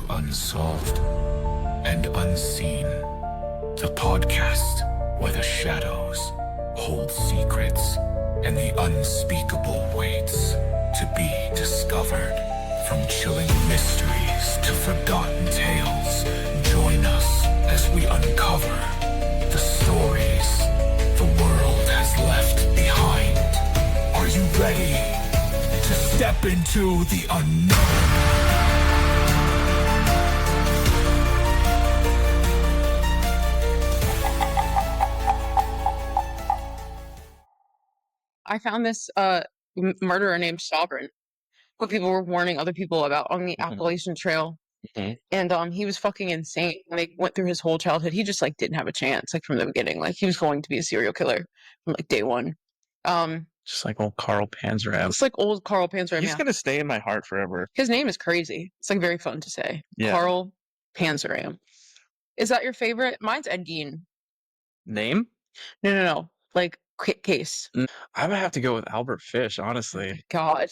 Unsolved and Unseen, the podcast where the shadows hold secrets and the unspeakable waits to be discovered. From chilling mysteries to forgotten tales, join us as we uncover the stories the world has left behind. Are you ready to step into the unknown? I found this murderer named Sovereign, what people were warning other people about on the Appalachian Trail. And he was fucking insane. They went through his whole childhood. He just like didn't have a chance, like from the beginning. Like he was going to be a serial killer from like day one. Just like old Carl Panzram. It's like old Carl Panzram. He's gonna stay in my heart forever. His name is crazy. It's like very fun to say. Yeah. Carl Panzram. Is that your favorite? Mine's Ed Gein. Name? No. Like case. I'm gonna have to go with Albert Fish, honestly. God.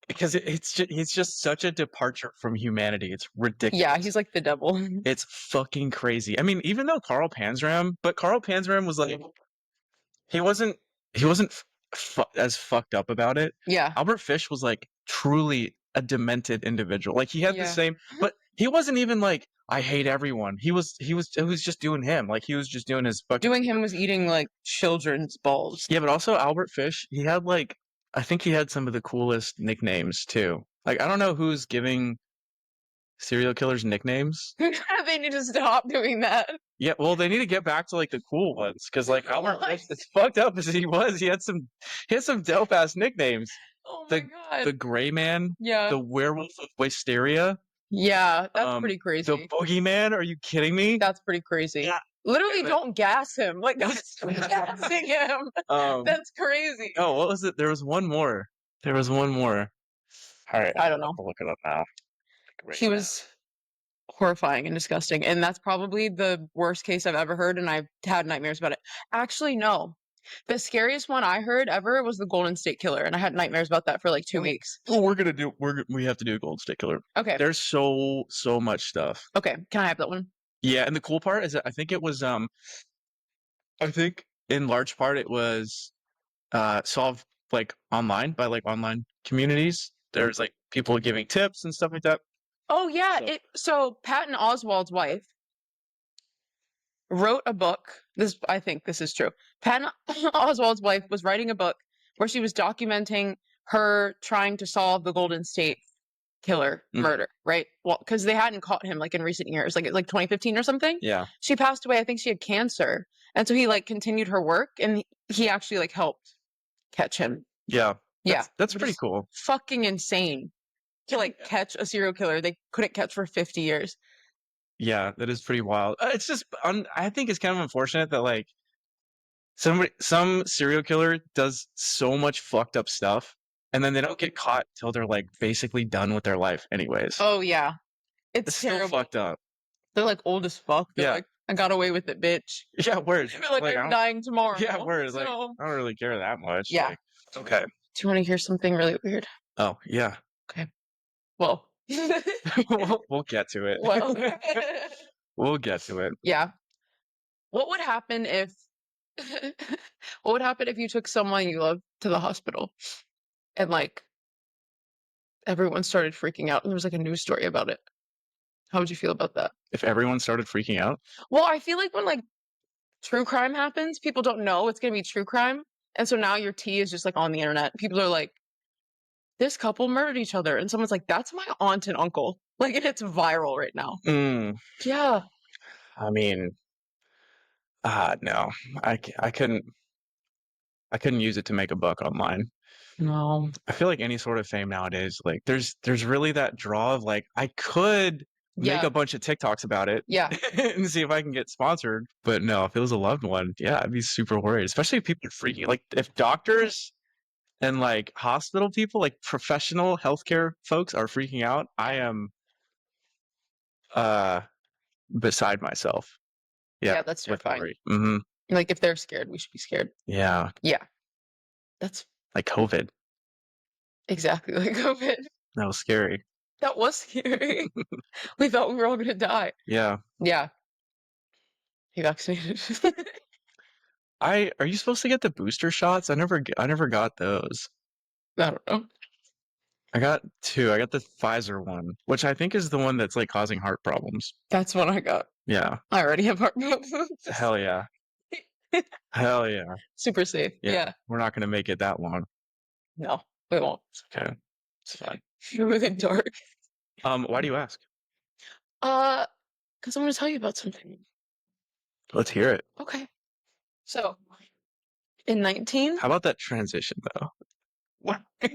Because he's just such a departure from humanity. It's ridiculous. Yeah, he's like the devil. It's fucking crazy. I mean, even though Carl Panzram was like, he wasn't as fucked up about it. Yeah. Albert Fish was like truly a demented individual. Like he had the same, but he wasn't even like, I hate everyone. He was just doing him. Like he was just doing his fucking. Doing him was eating like children's balls. Yeah, but also Albert Fish, he had like, I think he had some of the coolest nicknames too. Like I don't know who's giving serial killers nicknames. They need to stop doing that. Yeah, well, they need to get back to like the cool ones because like Albert Fish, as fucked up as he was, he had some dope ass nicknames. Oh my god. The Gray Man. Yeah. The Werewolf of Wisteria. Yeah, that's pretty crazy. The Boogeyman. Are you kidding me? That's pretty crazy. Yeah. Literally, don't gas him. Like that's gassing him. That's crazy. Oh, what was it? There was one more. All right. I don't know. I'll look it up now. He was horrifying and disgusting, and that's probably the worst case I've ever heard, and I've had nightmares about it. Actually, no. The scariest one I heard ever was the Golden State Killer, and I had nightmares about that for like 2 weeks. Oh, we have to do a Golden State Killer. Okay. There's so much stuff. Okay, can I have that one? Yeah, and the cool part is that I think it was I think in large part it was solved like online by like online communities. There's like people giving tips and stuff like that. Oh yeah, so Patton Oswalt's wife wrote a book. I think this is true. Patton Oswalt's wife was writing a book where she was documenting her trying to solve the Golden State Killer murder, right? Well, because they hadn't caught him like in recent years, like 2015 or something. Yeah. She passed away. I think she had cancer, and so he like continued her work, and he actually like helped catch him. Yeah. Yeah, that's pretty cool. Fucking insane to like catch a serial killer they couldn't catch for 50 years. Yeah, that is pretty wild. It's just, I think it's kind of unfortunate that like some serial killer does so much fucked up stuff, and then they don't get caught till they're like basically done with their life, anyways. Oh yeah, it's still fucked up. They're like old as fuck. They're like, I got away with it, bitch. Yeah, word. They're like I'm dying tomorrow. Yeah, word. Like I don't really care that much. Yeah. Like, okay. Do you want to hear something really weird? Oh yeah. Okay. Well. we'll get to it. Well. We'll get to it. Yeah. What would happen if you took someone you love to the hospital and like everyone started freaking out and there was like a news story about it? How would you feel about that? If everyone started freaking out? Well, I feel like when like true crime happens, people don't know it's going to be true crime. And so now your tea is just like on the internet. People are like, this couple murdered each other. And someone's like, that's my aunt and uncle. Like, and it's viral right now. Yeah. I mean, no, I couldn't use it to make a buck online. No. I feel like any sort of fame nowadays, like there's really that draw of like, I could make a bunch of TikToks about it. Yeah. And see if I can get sponsored. But no, if it was a loved one, yeah, I'd be super worried, especially if people are freaking. Like if doctors and like hospital people, like professional healthcare folks are freaking out, I am beside myself. Yeah, that's terrifying. Mm-hmm. Like if they're scared, we should be scared. Yeah. Yeah. That's like COVID. Exactly like COVID. That was scary. That was scary. We thought we were all gonna die. Yeah. Yeah. He vaccinated. Are you supposed to get the booster shots? I never got those. I don't know. I got 2. I got the Pfizer one, which I think is the one that's like causing heart problems. That's what I got. Yeah. I already have heart problems. Hell yeah. Hell yeah. Super safe. Yeah. We're not gonna make it that long. No, we won't. Okay. It's fine. Within dark. Why do you ask? Because I'm gonna tell you about something. Let's hear it. Okay. So, in 19. How about that transition though?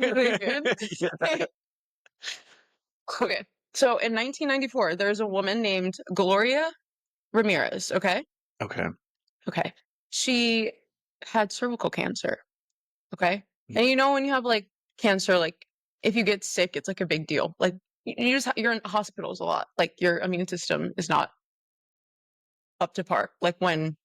Really good? Yeah. Okay. So in 1994, there's a woman named Gloria Ramirez. Okay. Okay. Okay. She had cervical cancer. Okay. And you know, when you have like cancer, like if you get sick, it's like a big deal. Like you just, you're in hospitals a lot. Like your immune system is not up to par. Like when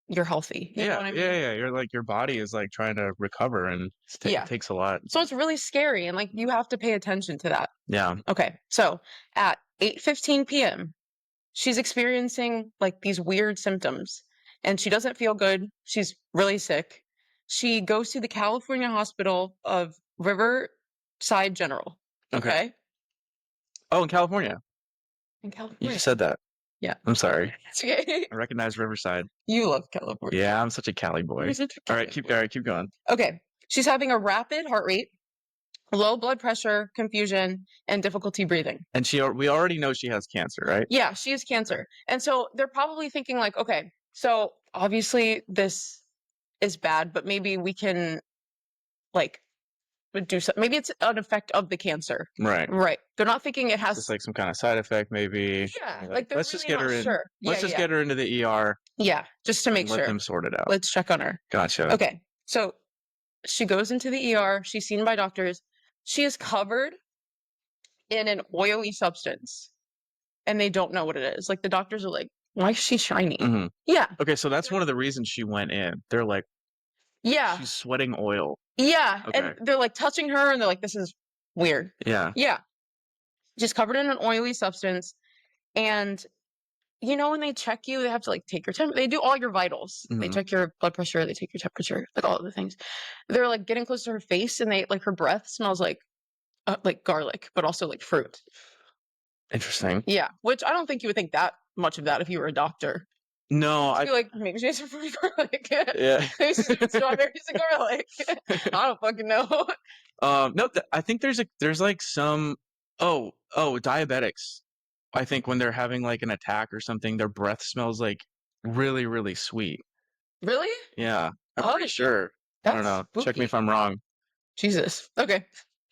you're healthy. You know what I mean? Yeah. You're like your body is like trying to recover, and it takes a lot. So it's really scary, and like you have to pay attention to that. Yeah. Okay. So at 8:15 p.m., she's experiencing like these weird symptoms, and she doesn't feel good. She's really sick. She goes to the California Hospital of Riverside General. Okay. Oh, in California. In You California. just said that. Yeah. I'm sorry. It's okay. I recognize Riverside. You love California. Yeah, I'm such a Cali boy. You're such a All right, Cali boy. keep going. Okay. She's having a rapid heart rate, low blood pressure, confusion, and difficulty breathing. And we already know she has cancer, right? Yeah, she has cancer. And so they're probably thinking like, okay, so obviously this is bad, but maybe we can like do something. Maybe it's an effect of the cancer. Right. Right. They're not thinking it has Just like some kind of side effect, maybe. Yeah, like they're let's really just get not her in. sure. Let's just get her into the ER. Yeah, just to make Let sure. them sort it out. Let's check on her. Gotcha. Okay. So she goes into the ER. She's seen by doctors. She is covered in an oily substance, and they don't know what it is. Like the doctors are like, "Why is she shiny?" Mhm. Yeah. Okay, so that's one of the reasons she went in. They're like, Yeah. she's sweating oil. Yeah. Okay. And they're like touching her, and they're like, "This is weird." Yeah. Yeah. She's covered in an oily substance, and you know when they check you, they have to like take your temperature. They do all your vitals. They Mhm. check your blood pressure. They take your temperature, like all of the things. They're like getting close to her face, and they like her breath smells like garlic, but also like fruit. Interesting. Yeah, which I don't think you would think that much of that if you were a doctor. No, I feel like maybe she has some fruit garlic. Yeah. Maybe she's eating strawberries and garlic. I don't fucking know. No, I think there's like some diabetics. I think when they're having like an attack or something, their breath smells like really, really sweet. Really? Yeah, I'm Oh, pretty sure. I don't know. That's Check me if spooky. I'm wrong. Jesus. Okay.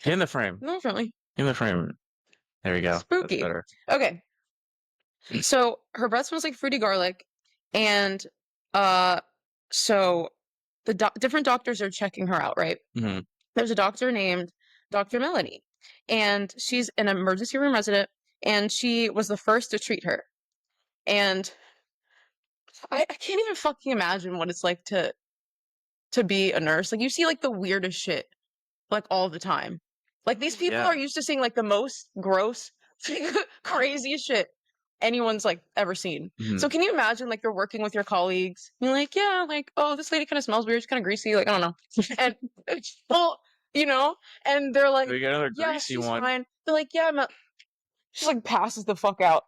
Get in the frame. No, friendly. In the frame. There you go. Spooky. That's better. Okay. So her breath smells like fruity garlic, and so the different doctors are checking her out, right? Mhm. There's a doctor named Dr. Melanie, and she's an emergency room resident, and she was the first to treat her. And I can't even fucking imagine what it's like to be a nurse. Like you see like the weirdest shit like all the time. Like these people Yeah. are used to seeing like the most gross, craziest shit anyone's like ever seen. Mhm. So can you imagine like you're working with your colleagues? You're like, yeah, like, oh, this lady kind of smells weird. She's kind of greasy. Like, I don't know. And well, you know, and they're like, We got another yeah, greasy she's one. fine. They're like, yeah, she's like passes the fuck out.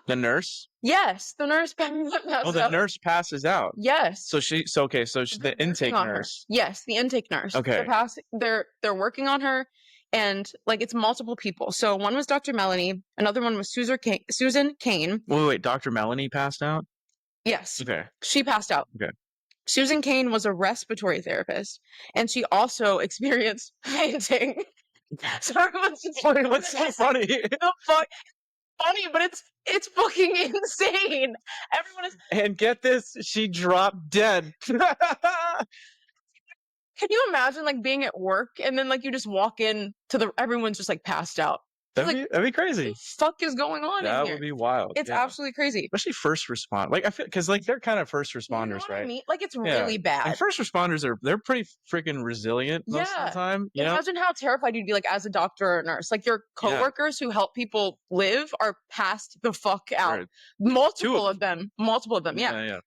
The nurse? Yes, the nurse passes Oh, the out. nurse passes out. Yes. So the They're intake working on her. nurse. Yes, the intake nurse. Okay. They're working on her, and like it's multiple people. So one was Dr. Melanie, another one was Susan Kane. Wait, Dr. Melanie passed out? Yes, Okay. she passed out. Okay. Susan Kane was a respiratory therapist, and she also experienced fainting. Sorry, What's so funny? the fuck? Funny, but it's fucking insane. Everyone is. And get this, she dropped dead. Can you imagine like being at work and then like you just walk in to everyone's just like passed out? That'd be What crazy. the fuck is going on in That here? would be wild. It's Yeah. absolutely crazy. Especially first respond. Like I feel because like they're kind of first You responders, know what I right? mean? Like it's Yeah. really bad. And first responders they're pretty freaking resilient most of the Yeah. time. You know? Imagine how terrified you'd be like as a doctor or a nurse. Like your Yeah. coworkers who help people live are passed the fuck out. Right. Multiple of them. Yeah. Yeah.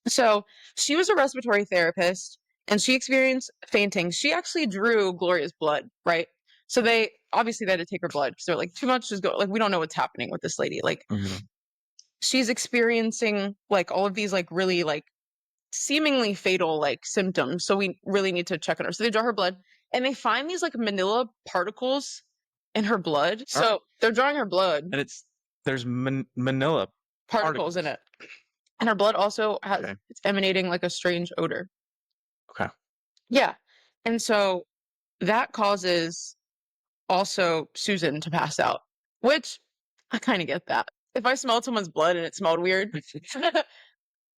So she was a respiratory therapist and she experienced fainting. She actually drew Gloria's blood, right? So they obviously had to take her blood because they're like, too much is go like we don't know what's happening with this lady. Like Mhm. she's experiencing like all of these like really like seemingly fatal like symptoms. So we really need to check on her. So they draw her blood and they find these like manila particles in her blood. So they're drawing her blood. And there's manila particles in it. And her blood also has it's emanating like a strange odor. Okay. Yeah. And so that causes also Susan to pass out, which I kind of get that. If I smelled someone's blood and it smelled weird,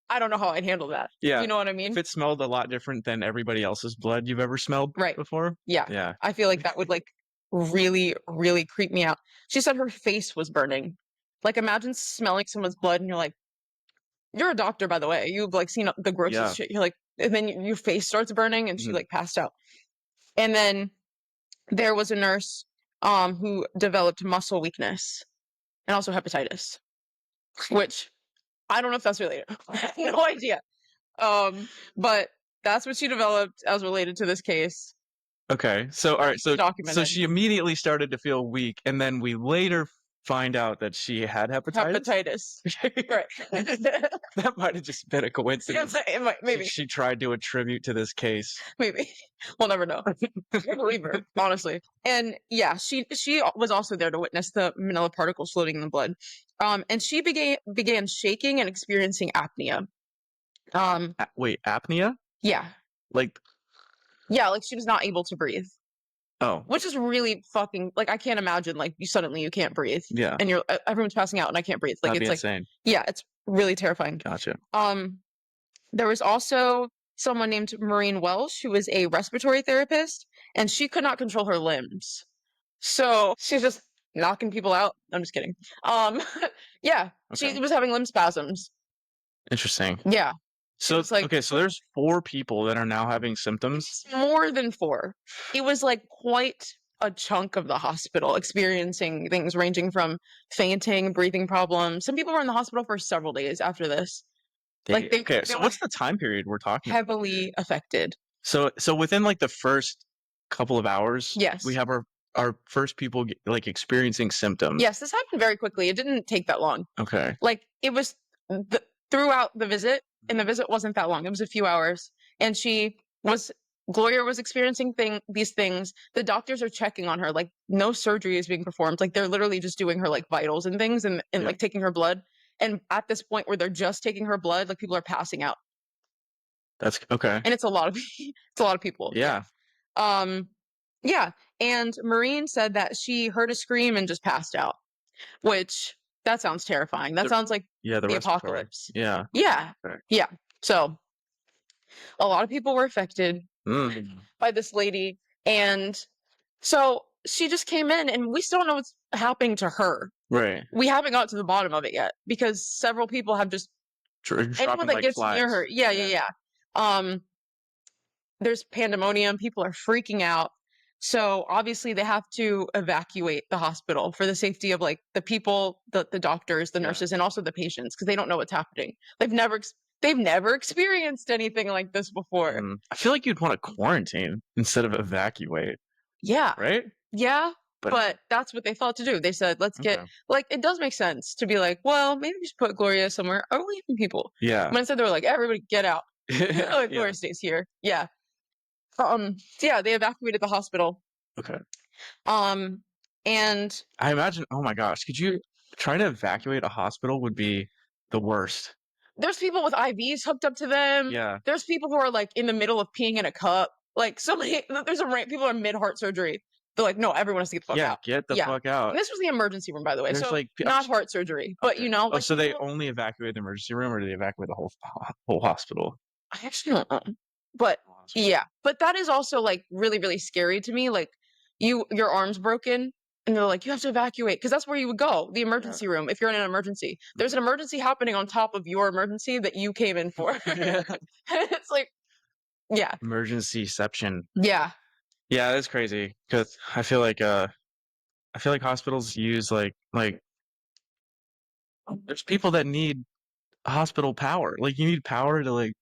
I don't know how I'd handle that. Yeah. You know what I mean? If it smelled a lot different than everybody else's blood you've ever smelled before. Yeah. Yeah. I feel like that would like really, really creep me out. She said her face was burning. Like imagine smelling someone's blood and you're like, you're a doctor, by the way. You've like seen the grossest shit. You're like, and then your face starts burning and she like passed out. And then there was a nurse who developed muscle weakness and also hepatitis, which I don't know if that's related. I have no idea. But that's what she developed as related to this case. Okay. So all right. So Documented. she immediately started to feel weak, and then we later find out that she had hepatitis. Right. That might have just been a coincidence. It might, maybe. She tried to attribute to this case. Maybe. We'll never know. I believe her, honestly. And yeah, she was also there to witness the manila particles floating in the blood. And she began shaking and experiencing apnea. Wait, apnea? Yeah. Like she was not able to breathe. Oh. Which is really fucking like I can't imagine like you can't breathe. Yeah. And you're everyone's passing out and I can't breathe. Like That'd it's be like insane. Yeah, it's really terrifying. Gotcha. There was also someone named Maureen Welsh who was a respiratory therapist and she could not control her limbs. So she's just knocking people out. I'm just kidding. Yeah. Okay. She was having limb spasms. Interesting. Yeah. So It's like okay, so there's 4 people that are now having symptoms. more than 4. It was like quite a chunk of the hospital experiencing things ranging from fainting, breathing problems. Some people were in the hospital for several days after this. Like they So were what's the time period we're talking? heavily affected. So within like the first couple of hours, Yes. we have our first people like experiencing symptoms. Yes, this happened very quickly. It didn't take that long. Okay. Like it was throughout the visit, and the visit wasn't that long. It was a few hours, and Gloria was experiencing these things. The doctors are checking on her, like no surgery is being performed. Like they're literally just doing her like vitals and things, and like taking her blood. And at this point where they're just taking her blood, like people are passing out. That's okay. And it's a lot of people. Yeah. Yeah. And Maureen said that she heard a scream and just passed out, which that sounds terrifying. That sounds like the apocalypse. Yeah. Yeah. Okay. Yeah. So a lot of people were affected Mm. by this lady. And so she just came in and we still don't know what's happening to her. Right. We haven't got to the bottom of it yet because several people have just anyone that like gets flies. near her. Yeah. There's pandemonium. People are freaking out. So obviously they have to evacuate the hospital for the safety of like the people, the doctors, the nurses, and also the patients because they don't know what's happening. They've never experienced anything like this before. I feel like you'd want to quarantine instead of evacuate. Yeah. Right? Yeah. But that's what they thought to do. They said, let's get like it does make sense to be like, well, maybe we should put Gloria somewhere. Are we leaving people? Yeah. When instead they were like, everybody get out. Like Gloria stays here. Yeah. Yeah, they evacuated the hospital. Okay. And I imagine, oh my gosh, could you try to evacuate a hospital would be the worst. There's people with IVs hooked up to them. Yeah. There's people who are like in the middle of peeing in a cup. Like people are mid heart surgery. They're like, no, everyone has to get the fuck out. Get the fuck out. And this was the emergency room, by the way. There's so like not heart surgery, but you know. Like, so they only evacuate the emergency room, or do they evacuate the whole hospital? I actually don't know. But yeah, but that is also like really, really scary to me. Like your arm's broken And they're like, you have to evacuate, because that's where you would go, the emergency room, if you're in an emergency. There's an emergency happening on top of your emergency that you came in for. Yeah. It's like, yeah. Emergencyception. Yeah. Yeah, that's crazy. Because I feel like hospitals use like there's people that need hospital power. Like you need power to like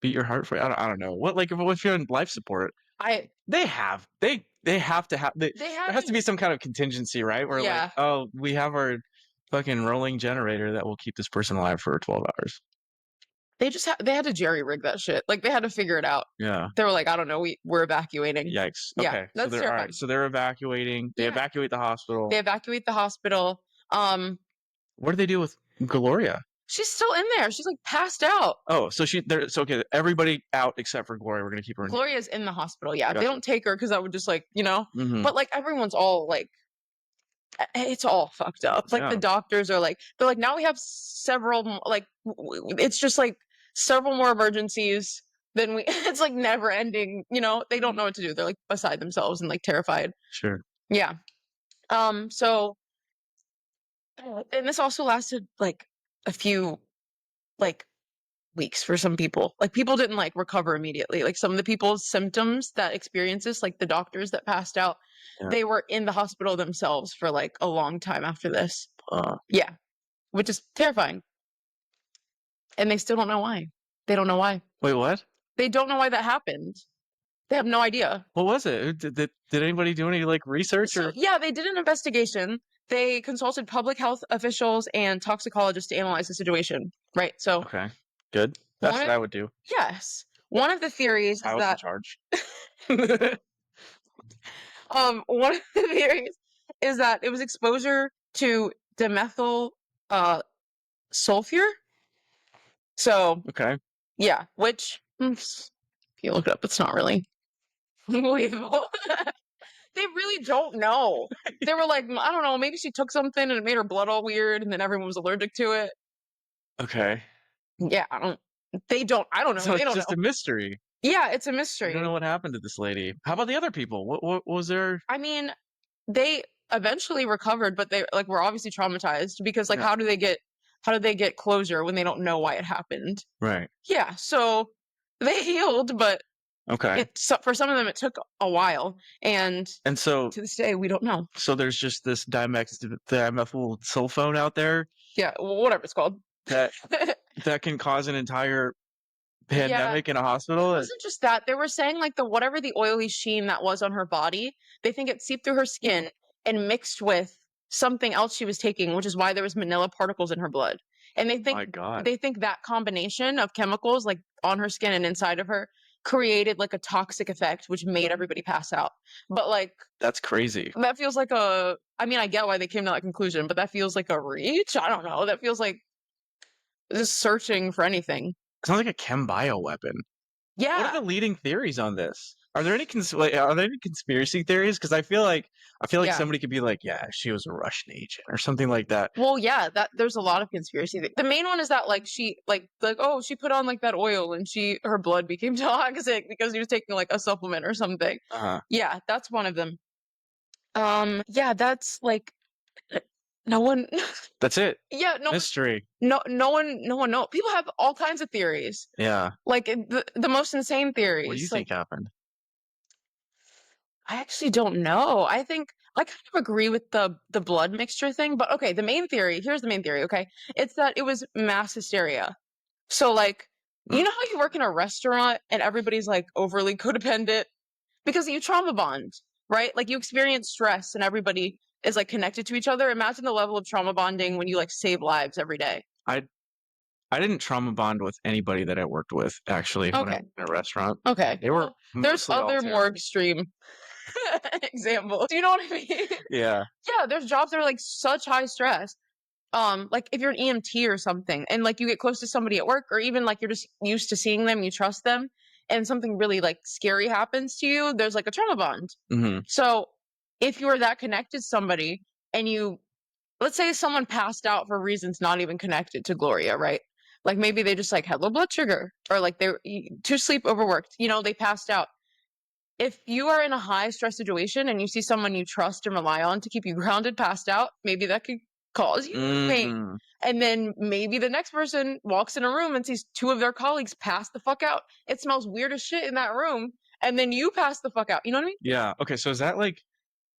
beat your heart for. I don't know what like if you're on life support. They have to have there has to be some kind of contingency, right? Where Yeah. like, oh, we have our fucking rolling generator that will keep this person alive for 12 hours. They had to jerry rig that shit. Like they had to figure it out. Yeah. They were like, I don't know, we're evacuating. Yikes. Yeah, Okay. that's So terrifying. so they're evacuating. They Yeah. evacuate the hospital. They evacuate the hospital. What do they do with Gloria? She's still in there. She's like passed out. Oh, so okay. Everybody out except for Gloria. We're gonna keep her in. Gloria's in the hospital. Yeah, Gotcha. they don't take her because that would just like Mhm. But like everyone's all like, it's all fucked up. Like Yeah. the doctors are like, they're like, now we have several like it's just like several more emergencies than we. It's like never ending. They don't know what to do. They're like beside themselves and like terrified. Sure. Yeah. So, and this also lasted like a few like weeks for some people. Like people didn't like recover immediately. Like some of the people's symptoms that experienced this, like the doctors that passed out, Yeah. they were in the hospital themselves for like a long time after this. Yeah, which is terrifying. And they still don't know why. They don't know why. Wait, what? They don't know why that happened. They have no idea. What was it? Did anybody do any like research So, or? yeah, they did an investigation. They consulted public health officials and toxicologists to analyze the situation. Right. So, Okay, good. That's what I would do. Yes. One of the theories I is was in that charge. one of the theories is that it was exposure to dimethyl sulfur. So Okay. yeah, which if you look it up, it's not really believable. They really don't know. They were like, I don't know, maybe she took something and it made her blood all weird, and then everyone was allergic to it. Okay. Yeah, I don't know. So They it's don't just know. a mystery. Yeah, it's a We mystery. don't know what happened to this lady. How about the other people? What was there? I mean, they eventually recovered, but they like were obviously traumatized because like Yeah. how do they get closure when they don't know why it happened? Right. Yeah, so they healed, but Okay. for some of them it took a while, and so to this day we don't know. So there's just this dimethyl sulfone out there Yeah, whatever it's called. that can cause an entire pandemic in a hospital. It wasn't just that. They were saying like whatever the oily sheen that was on her body, they think it seeped through her skin and mixed with something else she was taking, which is why there was manila particles in her blood. And they think My God. they think that combination of chemicals like on her skin and inside of her created like a toxic effect which made everybody pass out. But like That's crazy. that feels like I mean, I get why they came to that conclusion, but that feels like a reach. I don't know. That feels like just searching for anything. Sounds like a chem bio weapon. Yeah. What are the leading theories on this? Are there any conspiracy theories? Because I feel like Yeah. somebody could be like, yeah, she was a Russian agent or something like that. Well, yeah, there's a lot of conspiracy. The main one is that like she oh, she put on like that oil and her blood became toxic because she was taking like a supplement or something. Uh-huh. Yeah, that's one of them. Yeah, that's like no one. That's it. Yeah, no Mystery. No one knows. People have all kinds of theories. Yeah. Like the most insane theories. What do you think happened? I actually don't know. I think I kind of agree with the blood mixture thing, but okay, here's the main theory, okay? It's that it was mass hysteria. So like, you know how you work in a restaurant and everybody's like overly codependent because you trauma bond, right? Like you experience stress and everybody is like connected to each other. Imagine the level of trauma bonding when you like save lives every day. I didn't trauma bond with anybody that I worked with actually when I was in a restaurant. Okay. They were There's mostly all other more terrible. extreme examples. Do you know what I mean? Yeah. Yeah, there's jobs that are like such high stress. Like if you're an EMT or something and like you get close to somebody at work or even like you're just used to seeing them, you trust them, and something really like scary happens to you, there's like a trauma bond. Mm-hmm. So if you're that connected to somebody and let's say someone passed out for reasons not even connected to Gloria, right? Like maybe they just like had low blood sugar or like they were too sleep overworked, they passed out. if you are in a high stress situation and you see someone you trust and rely on to keep you grounded, passed out, maybe that could cause you pain. Mm, And then maybe the next person walks in a room and sees two of their colleagues pass the fuck out. It smells weird as shit in that room. And then you pass the fuck out. You know what I mean? yeah. Okay. So is that like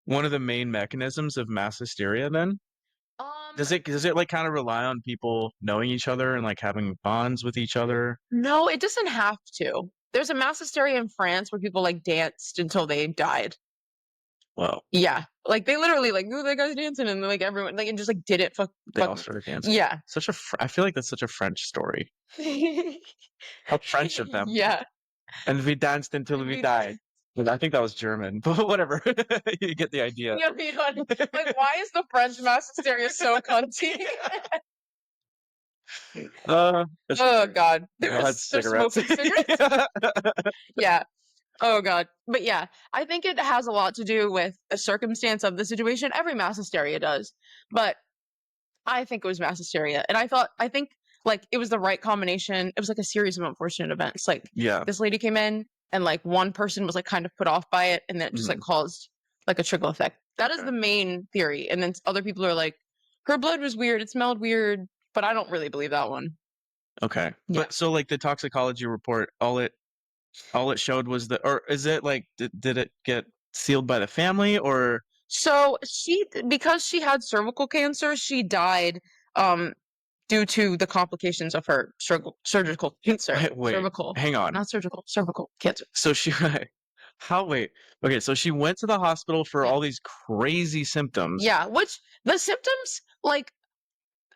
one of the main mechanisms of mass hysteria then? Does it like kind of rely on people knowing each other and like having bonds with each other? No, it doesn't have to. There's a mass hysteria in France where people like danced until they died. Well, Yeah. Like they literally like, oh, that guy's dancing, and like everyone like and just like did it. they all started dancing. Yeah. I feel like that's such a French story. How French of them. Yeah. And we danced until we died. I think that was German, but whatever. You get the idea. You know, like, why is the French mass hysteria so cunty? Oh God, had they're smoking cigarettes. Yeah. Oh God. But yeah, I think it has a lot to do with the circumstance of the situation. Every mass hysteria does, but I think it was mass hysteria, and I think like it was the right combination. It was like a series of unfortunate events. Like Yeah. this lady came in, and like one person was like kind of put off by it, and then it just like caused like a trickle effect. That is Okay. the main theory, and then other people are like, her blood was weird, it smelled weird, but I don't really believe that one. Okay. Yeah. But so like the toxicology report, all it showed was or is it like did it get sealed by the family or So because she had cervical cancer, she died due to the complications of her surgical cancer. Wait, cervical, hang on. not surgical, cervical cancer. So she okay, so she went to the hospital for all these crazy symptoms. Yeah, which the symptoms, like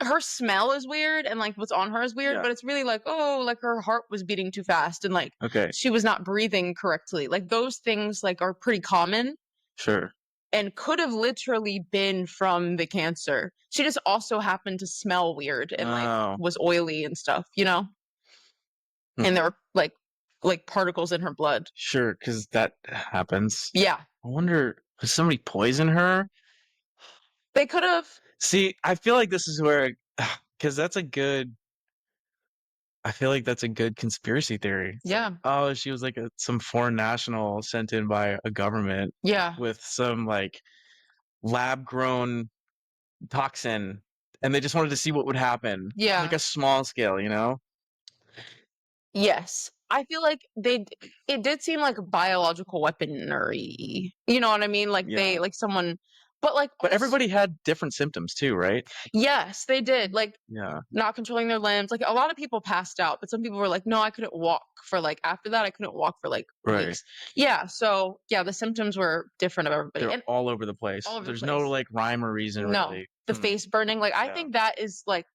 her smell is weird and like what's on her is weird, Yeah. but it's really like, oh, like her heart was beating too fast and like Okay. she was not breathing correctly. Like those things like are pretty common Sure. and could have literally been from the cancer. She just also happened to smell weird and Oh. like was oily and stuff, you know? And there were like particles in her blood. Sure, because that happens. Yeah. I wonder, did somebody poison her? They could have. See, I feel like this is where, because I feel like that's a good conspiracy theory. It's Yeah. like, oh, she was like some foreign national sent in by a government Yeah. with some like lab grown toxin, and they just wanted to see what would happen. Yeah. Like a small scale, you know? Yes. I feel like it did seem like biological weaponry. You know what I mean? Like they, Yeah. like someone, but like, But everybody had different symptoms too, right? yes, they did. Like Yeah. not controlling their limbs. Like a lot of people passed out, but some people were like, no, I couldn't walk for like, after that, I couldn't walk for like Right. weeks. Yeah. So yeah, the symptoms were different of everybody. They're And all over the place. all over the There's no place. like rhyme or reason no, really. the face burning. Like I Yeah. think that is like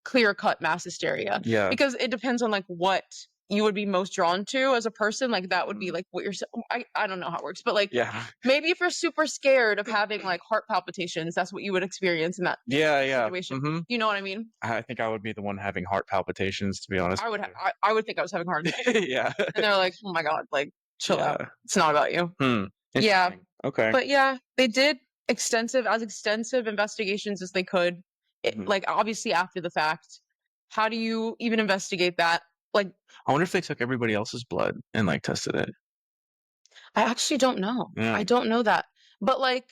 clear cut mass hysteria. Yeah. Because it depends on like what you would be most drawn to as a person. Like that would be like what you're I don't know how it works, but like Yeah. maybe if you're super scared of having like heart palpitations, that's what you would experience in that Yeah. situation. Mhm. You know what I mean? I think I would be the one having heart palpitations, to be honest. I would I would think I was having heart attack. Yeah. And they're like, oh my God, like chill out. Yeah. It's not about you. Yeah. Interesting. Okay. But yeah, they did extensive investigations as they could. Mhm. Like obviously after the fact. How do you even investigate that? Like I wonder if they took everybody else's blood and like tested it. I actually don't know. Yeah. I don't know that. But like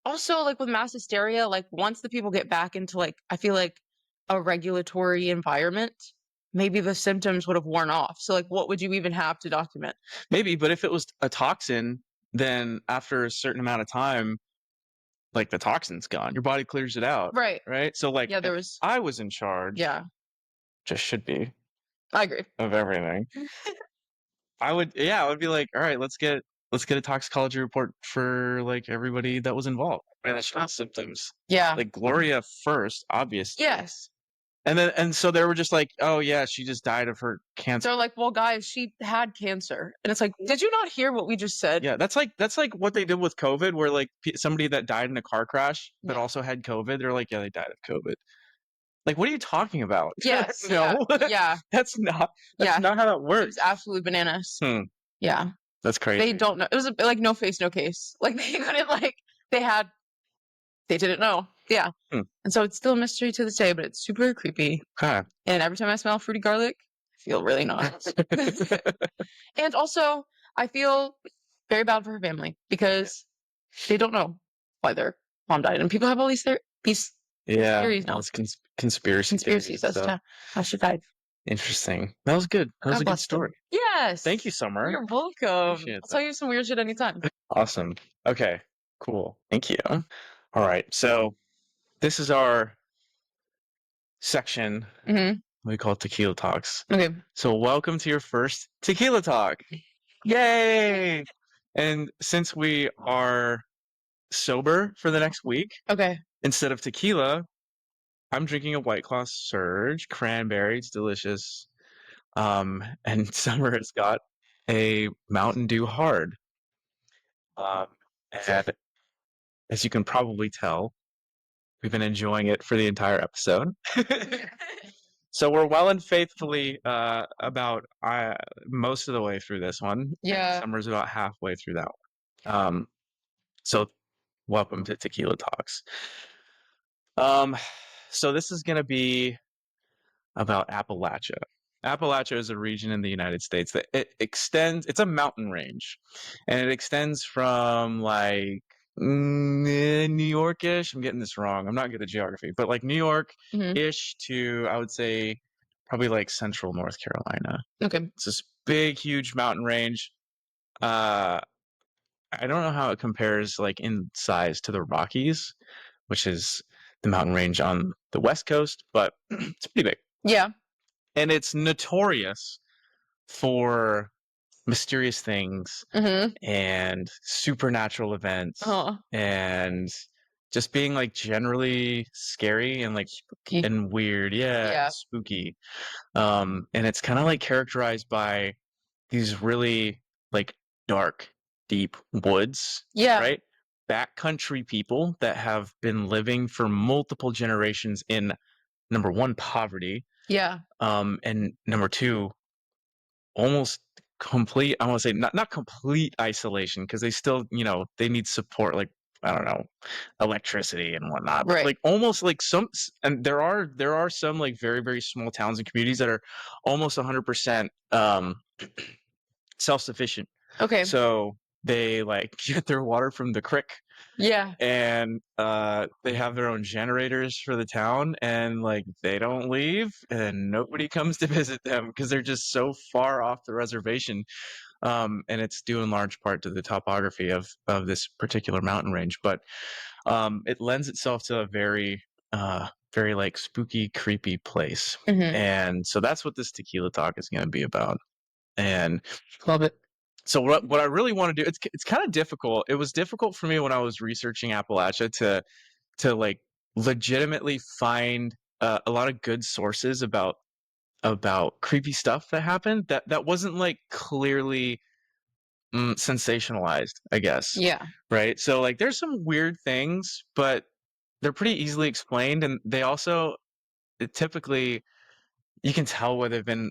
also like with mass hysteria, like once the people get back into like I feel like a regulatory environment, maybe the symptoms would have worn off. So like what would you even have to document? Maybe, but if it was a toxin, then after a certain amount of time, like the toxin's gone. Your body clears it out. Right. Right. So like Yeah, there if was I was in charge. Yeah. Just should be I agree. of everything. I would be like, all right, let's get a toxicology report for like everybody that was involved. And it's not symptoms. Yeah. Like Gloria first, obviously. Yes. And so they were just like, oh yeah, she just died of her cancer. They're like, well, guys, she had cancer, and it's like, did you not hear what we just said? Yeah, that's like what they did with COVID, where like somebody that died in a car crash but also had COVID. They're like, yeah, they died of COVID. Like, what are you talking about? Yes. No. Yeah. That's not how that It works. was absolutely bananas. Yeah. That's crazy. They don't know. It was like no face, no case. Like they couldn't like they didn't know. Yeah. And so it's still a mystery to this day, but it's super creepy. Okay. And every time I smell fruity garlic, I feel really nauseous. And also, I feel very bad for her family because they don't know why their mom died, and people have all these Yeah, theories all now. this conspiracy theories Conspiracies and as stuff. to how she died. Interesting. That was good. That was God a good bless them. story. Yes. Thank you, Summer. You're welcome. Appreciate I'll tell that. you some weird shit anytime. Awesome. Okay, cool. Thank you. All right, so this is our section. Mm-hmm. We call it Tequila Talks. Okay. So welcome to your first Tequila Talk. Yay! And since we are sober for the next week, Okay. instead of tequila, I'm drinking a White Claw Surge cranberry. It's delicious. And Summer has got a Mountain Dew Hard. Um, and as you can probably tell, we've been enjoying it for the entire episode. So we're well and faithfully about most of the way through this one. Yeah. Summer's about halfway through that one. So welcome to Tequila Talks. So this is going to be about Appalachia. Appalachia is a region in the United States that it extends, it's a mountain range, and it extends from like New York-ish. I'm getting this wrong. I'm not good at geography, but like New York-ish to, I would say, probably like central North Carolina. Okay. It's this big, huge mountain range. I don't know how it compares like in size to the Rockies, which is the mountain range on the West Coast, but it's pretty big. Yeah. And it's notorious for mysterious things Mm-hmm. and supernatural events Oh. and just being like generally scary and like Spooky. and weird. Yeah. Spooky. And it's kind of like characterized by these really like dark, deep woods. Yeah. Right? Backcountry people that have been living for multiple generations in number one, poverty. Yeah. And number two, almost complete, I want to say not complete isolation, because they still, they need support, like, I don't know, electricity and whatnot. Right. Like almost like and there are some like very, very small towns and communities that are almost 100% self-sufficient. Okay. So they like get their water from the creek. Yeah. And they have their own generators for the town, and like they don't leave and nobody comes to visit them because they're just so far off the reservation. And it's due in large part to the topography of this particular mountain range, but it lends itself to a very very like spooky, creepy place. Mm-hmm. And so that's what this Tequila Talk is going to be about. And love it. So what I really want to do, it's kind of difficult. It was difficult for me when I was researching Appalachia to like legitimately find a lot of good sources about creepy stuff that happened that wasn't like clearly sensationalized, I guess. Yeah. Right. So like there's some weird things, but they're pretty easily explained, and they also typically you can tell where they've been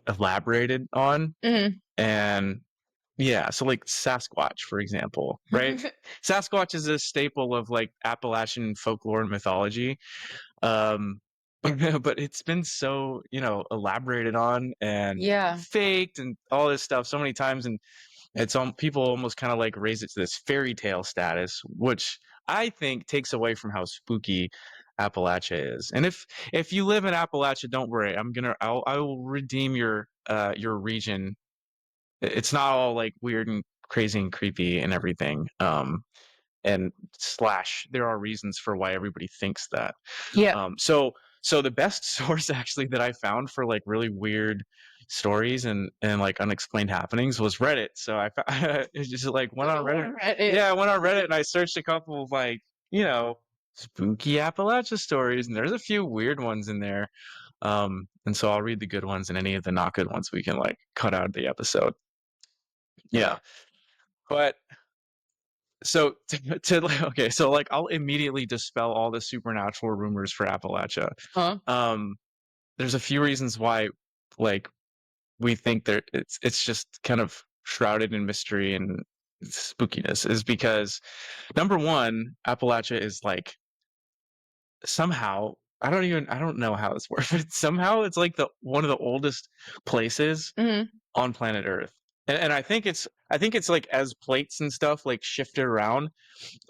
elaborated on. Mm-hmm. And yeah, so like Sasquatch, for example, right? Sasquatch is a staple of like Appalachian folklore and mythology. But it's been so, elaborated on and faked and all this stuff so many times, and it's people almost kind of like raise it to this fairy tale status, which I think takes away from how spooky Appalachia is. And if you live in Appalachia, don't worry, I will redeem your region. It's not all like weird and crazy and creepy and everything. And there are reasons for why everybody thinks that. Yeah. So the best source actually that I found for like really weird stories and like unexplained happenings was Reddit. So it's just like went on Reddit. Yeah, I went on Reddit and I searched a couple of like, spooky Appalachia stories, and there's a few weird ones in there. And so I'll read the good ones, and any of the not good ones we can like cut out of the episode. Yeah. But so okay, so like I'll immediately dispel all the supernatural rumors for Appalachia. Huh? There's a few reasons why like we think that it's just kind of shrouded in mystery and spookiness, is because number one, Appalachia is like somehow, I don't know how this works, but somehow it's like one of the oldest places on planet Earth. And I think it's like as plates and stuff like shifted around,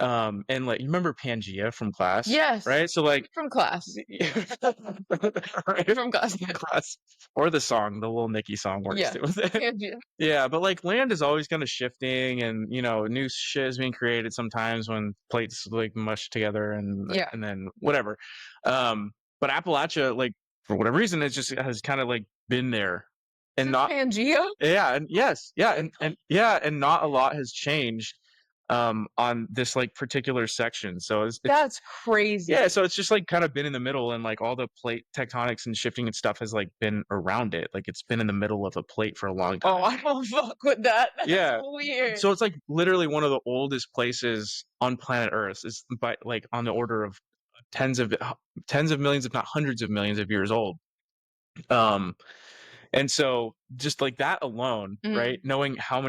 and like you remember Pangea from class, Yes. right? So like From class. right? From class. From class, or the song, the little Nicki song works Yeah. too with it. Pangea. Yeah, but like land is always kind of shifting, and new shit is being created sometimes when plates like mush together, Yeah. and then whatever. But Appalachia, like for whatever reason, it just has kind of like been there, and Since not Pangea? yeah, and yes, yeah, and yeah, and not a lot has changed on this like particular section. So it's That's crazy. yeah, so it's just like kind of been in the middle, and like all the plate tectonics and shifting and stuff has like been around it. Like it's been in the middle of a plate for a long time. Oh, I don't fuck with that. That's Yeah. weird. So it's like literally one of the oldest places on planet Earth. Is by like on the order of tens of millions, if not hundreds of millions of years old. And so just like that alone, right? Knowing how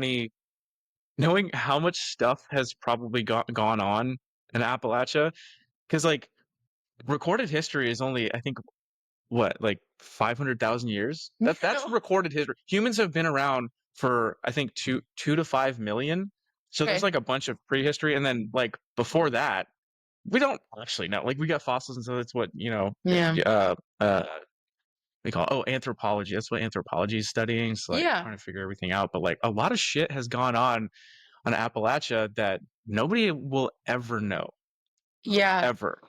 much stuff has probably gone on in Appalachia, because like recorded history is only, I think, what, like 500,000 years. That's recorded history. Humans have been around for, I think, 2 to 5 million. So there's Okay. like a bunch of prehistory, and then like before that, we don't actually know. Like we got fossils, and so that's what Yeah. they call it, anthropology. That's what anthropology is studying. It's like Yeah. trying to figure everything out. But like a lot of shit has gone on Appalachia that nobody will ever know, Yeah. ever,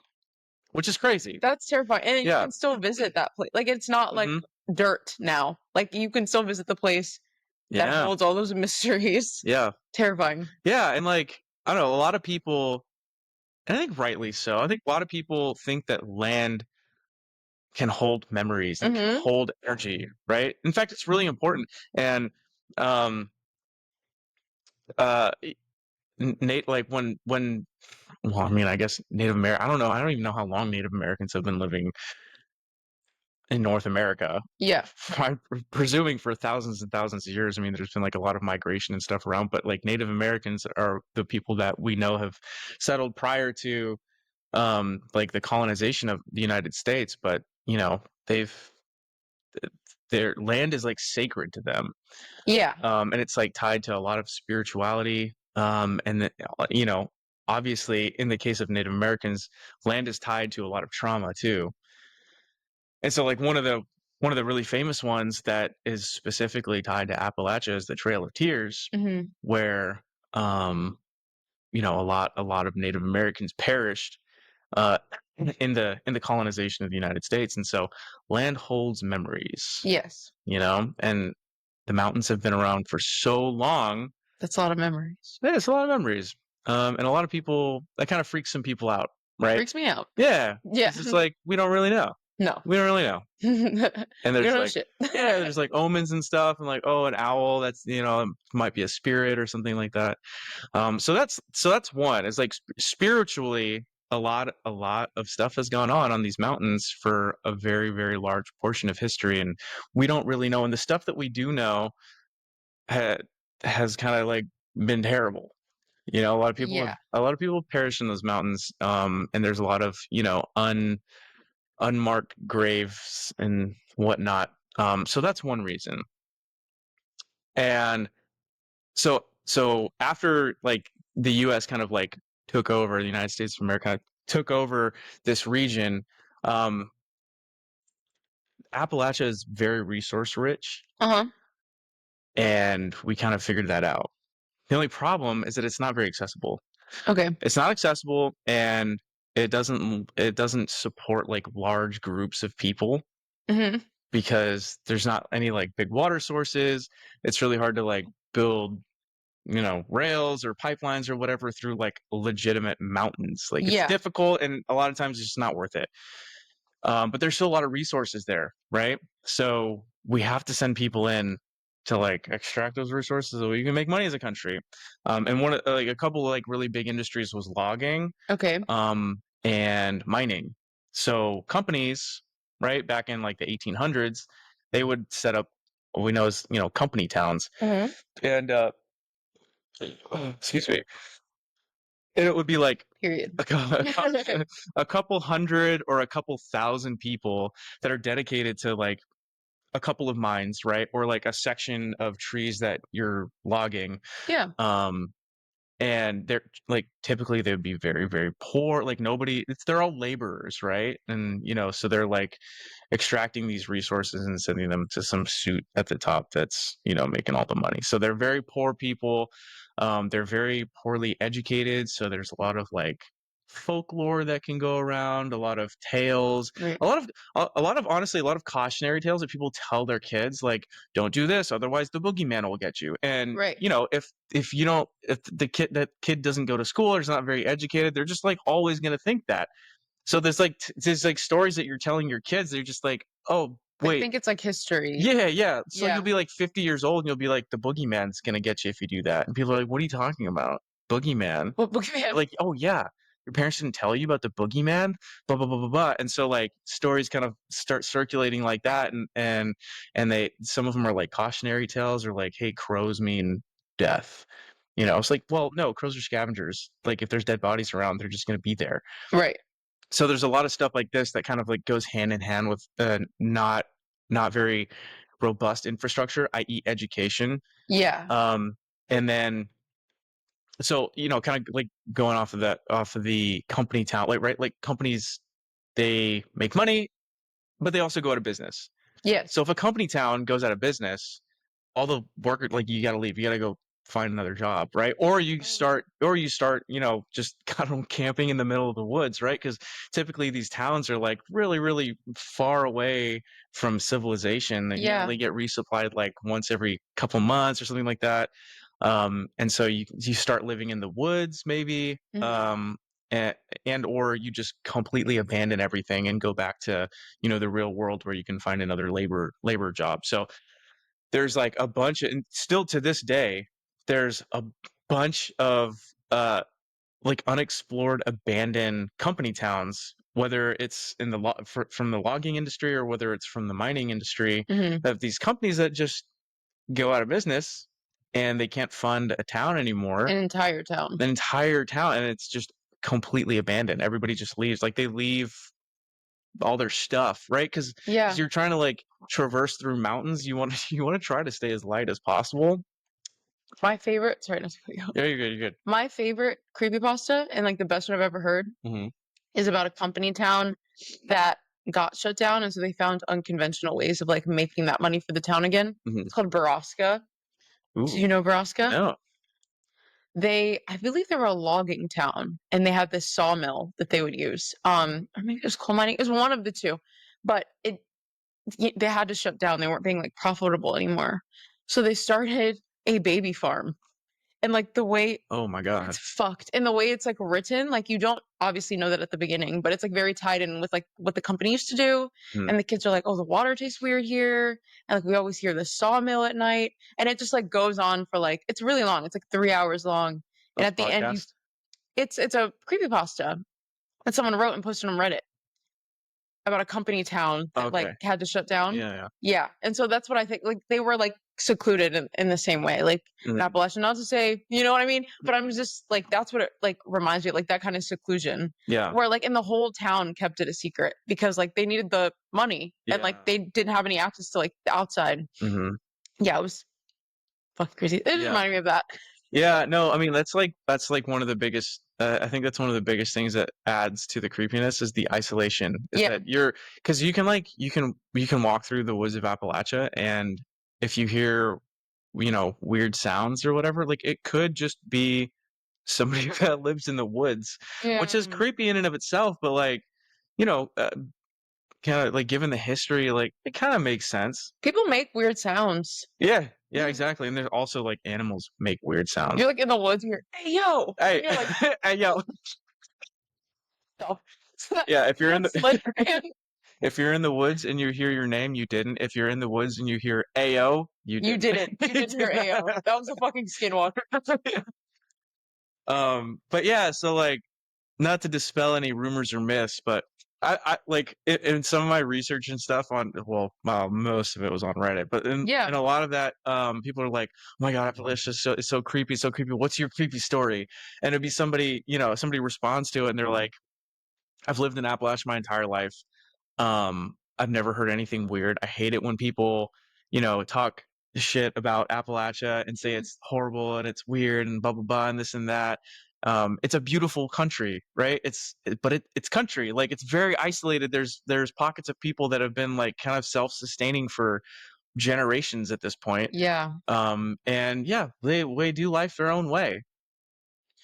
which is crazy. That's terrifying. And you Yeah. can still visit that place. Like it's not like Mhm. dirt now. Like you can still visit the place that Yeah. holds all those mysteries. Yeah. Terrifying. Yeah. And like, I don't know, a lot of people, and I think rightly so, I think a lot of people think that land can hold memories and can Mhm. hold energy, right? In fact, it's really important. And um uh Nate, like when well, I mean, I guess Native American, I don't know, I don't even know how long Native Americans have been living in North America. Yeah. I'm presuming for thousands and thousands of years. I mean, there's been like a lot of migration and stuff around, but like Native Americans are the people that we know have settled prior to like the colonization of the United States. But they've their land is like sacred to them. Yeah. And it's like tied to a lot of spirituality. And obviously in the case of Native Americans, land is tied to a lot of trauma too. And so like one of the really famous ones that is specifically tied to Appalachia is the Trail of Tears, Mhm. where a lot of Native Americans perished uh in the colonization of the United States. And so land holds memories, Yes. and the mountains have been around for so long. That's a lot of memories. Yeah, it's a lot of memories. And a lot of people, that kind of freaks some people out, right? Freaks me out. Yeah. Yeah. It's just like, we don't really know. No. We don't really know. And You there's don't know like, shit. yeah, there's like omens and stuff, and like, oh, an owl, that's, might be a spirit or something like that. So that's one. It's like spiritually, a lot of stuff has gone on these mountains for a very, very large portion of history, and we don't really know. And the stuff that we do know has kind of like been terrible. A lot of people Yeah. have perished in those mountains, and there's a lot of unmarked graves and whatnot. So that's one reason. And so after like the U.S. kind of like took over, the United States of America took over this region, Appalachia is very resource rich, Uh-huh. and we kind of figured that out. The only problem is that it's not very accessible. Okay. It's not accessible, and it doesn't support like large groups of people, Mhm. because there's not any like big water sources. It's really hard to like build, rails or pipelines or whatever through like legitimate mountains. Like it's Yeah. difficult, and a lot of times it's just not worth it. But there's still a lot of resources there, right? So we have to send people in to like extract those resources so we can make money as a country. And one of like a couple of like really big industries was logging, Okay. and mining. So companies, right, back in like the 1800s, they would set up what we know as company towns, Mhm. and excuse me, and it would be like Period. a couple hundred or a couple thousand people that are dedicated to like a couple of mines, right, or like a section of trees that you're logging, Yeah. and they're like typically they would be very, very poor. Like they're all laborers, right? And so they're like extracting these resources and sending them to some suit at the top that's making all the money. So they're very poor people. They're very poorly educated. So there's a lot of like folklore that can go around, a lot of tales, Right. a lot of honestly, a lot of cautionary tales that people tell their kids, like, don't do this, otherwise the boogeyman will get you. And Right. if you don't, if that kid doesn't go to school or is not very educated, they're just like always going to think that. So there's like stories that you're telling your kids, they're just like, oh I wait, think it's like history. yeah. So Yeah. you'll be like 50 years old and you'll be like, the boogeyman's gonna get you if you do that. And people are like, what are you talking about? Boogeyman? What boogeyman? Like, oh yeah, your parents didn't tell you about the boogeyman, blah blah blah blah blah. And so like stories kind of start circulating like that, and they, some of them are like cautionary tales, or like, hey, crows mean death. It's like, well, no, crows are scavengers. Like, if there's dead bodies around, they're just gonna be there. Right. So there's a lot of stuff like this that kind of like goes hand in hand with not very robust infrastructure, i.e. education. Yeah. And then, so kind of like going off of the company town, like, right, like companies, they make money, but they also go out of business. Yes. So if a company town goes out of business, all the workers, like, you got to leave, you got to go find another job, right? Or you start just kind of camping in the middle of the woods, right? Because typically these towns are like really, really far away from civilization, that Yeah. they get resupplied like once every couple months or something like that. And so you start living in the woods maybe, and or you just completely abandon everything and go back to the real world where you can find another labor job. So there's like a bunch of, and still to this day, there's a bunch of like unexplored, abandoned company towns, whether it's in the from the logging industry or whether it's from the mining industry, of these companies that just go out of business and they can't fund a town anymore, An entire town. and it's just completely abandoned. Everybody just leaves. Like, they leave all their stuff, right? Because Yeah. you're trying to like traverse through mountains. You want to try to stay as light as possible. My favorite. Sorry, not to cut you off. Yeah, you're good. My favorite creepypasta, and like the best one I've ever heard, is about a company town that got shut down, and so they found unconventional ways of like making that money for the town again. It's called Baraska. Do you know Baraska? No. I believe they were a logging town, and they had this sawmill that they would use. Or maybe it was coal mining. It was one of the two, but they had to shut down. They weren't being like profitable anymore, so they started a baby farm. And like the way, Oh my god, it's fucked. And the way it's like written, like you don't obviously know that at the beginning, but it's like very tied in with like what the company used to do. And the kids are like, oh, the water tastes weird here. And like we always hear the sawmill at night. And it just like goes on for like, it's really long. It's like 3 hours long. And at the end, it's a creepypasta that someone wrote and posted on Reddit about a company town that like had to shut down. Yeah. And so that's what I think. Like they were like secluded in the same way, like in Appalachia. Not to say, you know what I mean, but I'm just like, that's what it like reminds me of, like that kind of seclusion. Yeah. Where like in the whole town kept it a secret because like they needed the money and like they didn't have any access to like the outside. Yeah, it was fucking crazy. It reminded me of that. Yeah, no, I mean that's like one of the biggest. I think that's one of the biggest things that adds to the creepiness is the isolation. Is that because you can walk through the woods of Appalachia, and if you hear weird sounds or whatever, like it could just be somebody that lives in the woods, which is creepy in and of itself. But like kind of like given the history, like it kind of makes sense. People make weird sounds. Yeah, exactly. And there's also like animals make weird sounds. You're like in the woods, you're hey yo, hey, you're like, hey yo. Yeah, if you're in the if you're in the woods and you hear your name, you didn't. If you're in the woods and you hear "Ayo," you didn't. You didn't hear "Ayo." That was a fucking skinwalker. But yeah, so like, not to dispel any rumors or myths, but I like in some of my research and stuff on, most of it was on Reddit, but in a lot of that, people are like, oh my god, Appalachia is so creepy, so creepy. What's your creepy story? And it'd be somebody responds to it and they're like, I've lived in Appalachia my entire life. I've never heard anything weird. I hate it when people, talk shit about Appalachia and say it's horrible and it's weird and blah blah blah and this and that. It's a beautiful country, right? It's country. Like it's very isolated. There's pockets of people that have been like kind of self-sustaining for generations at this point. Yeah. And yeah, they do life their own way.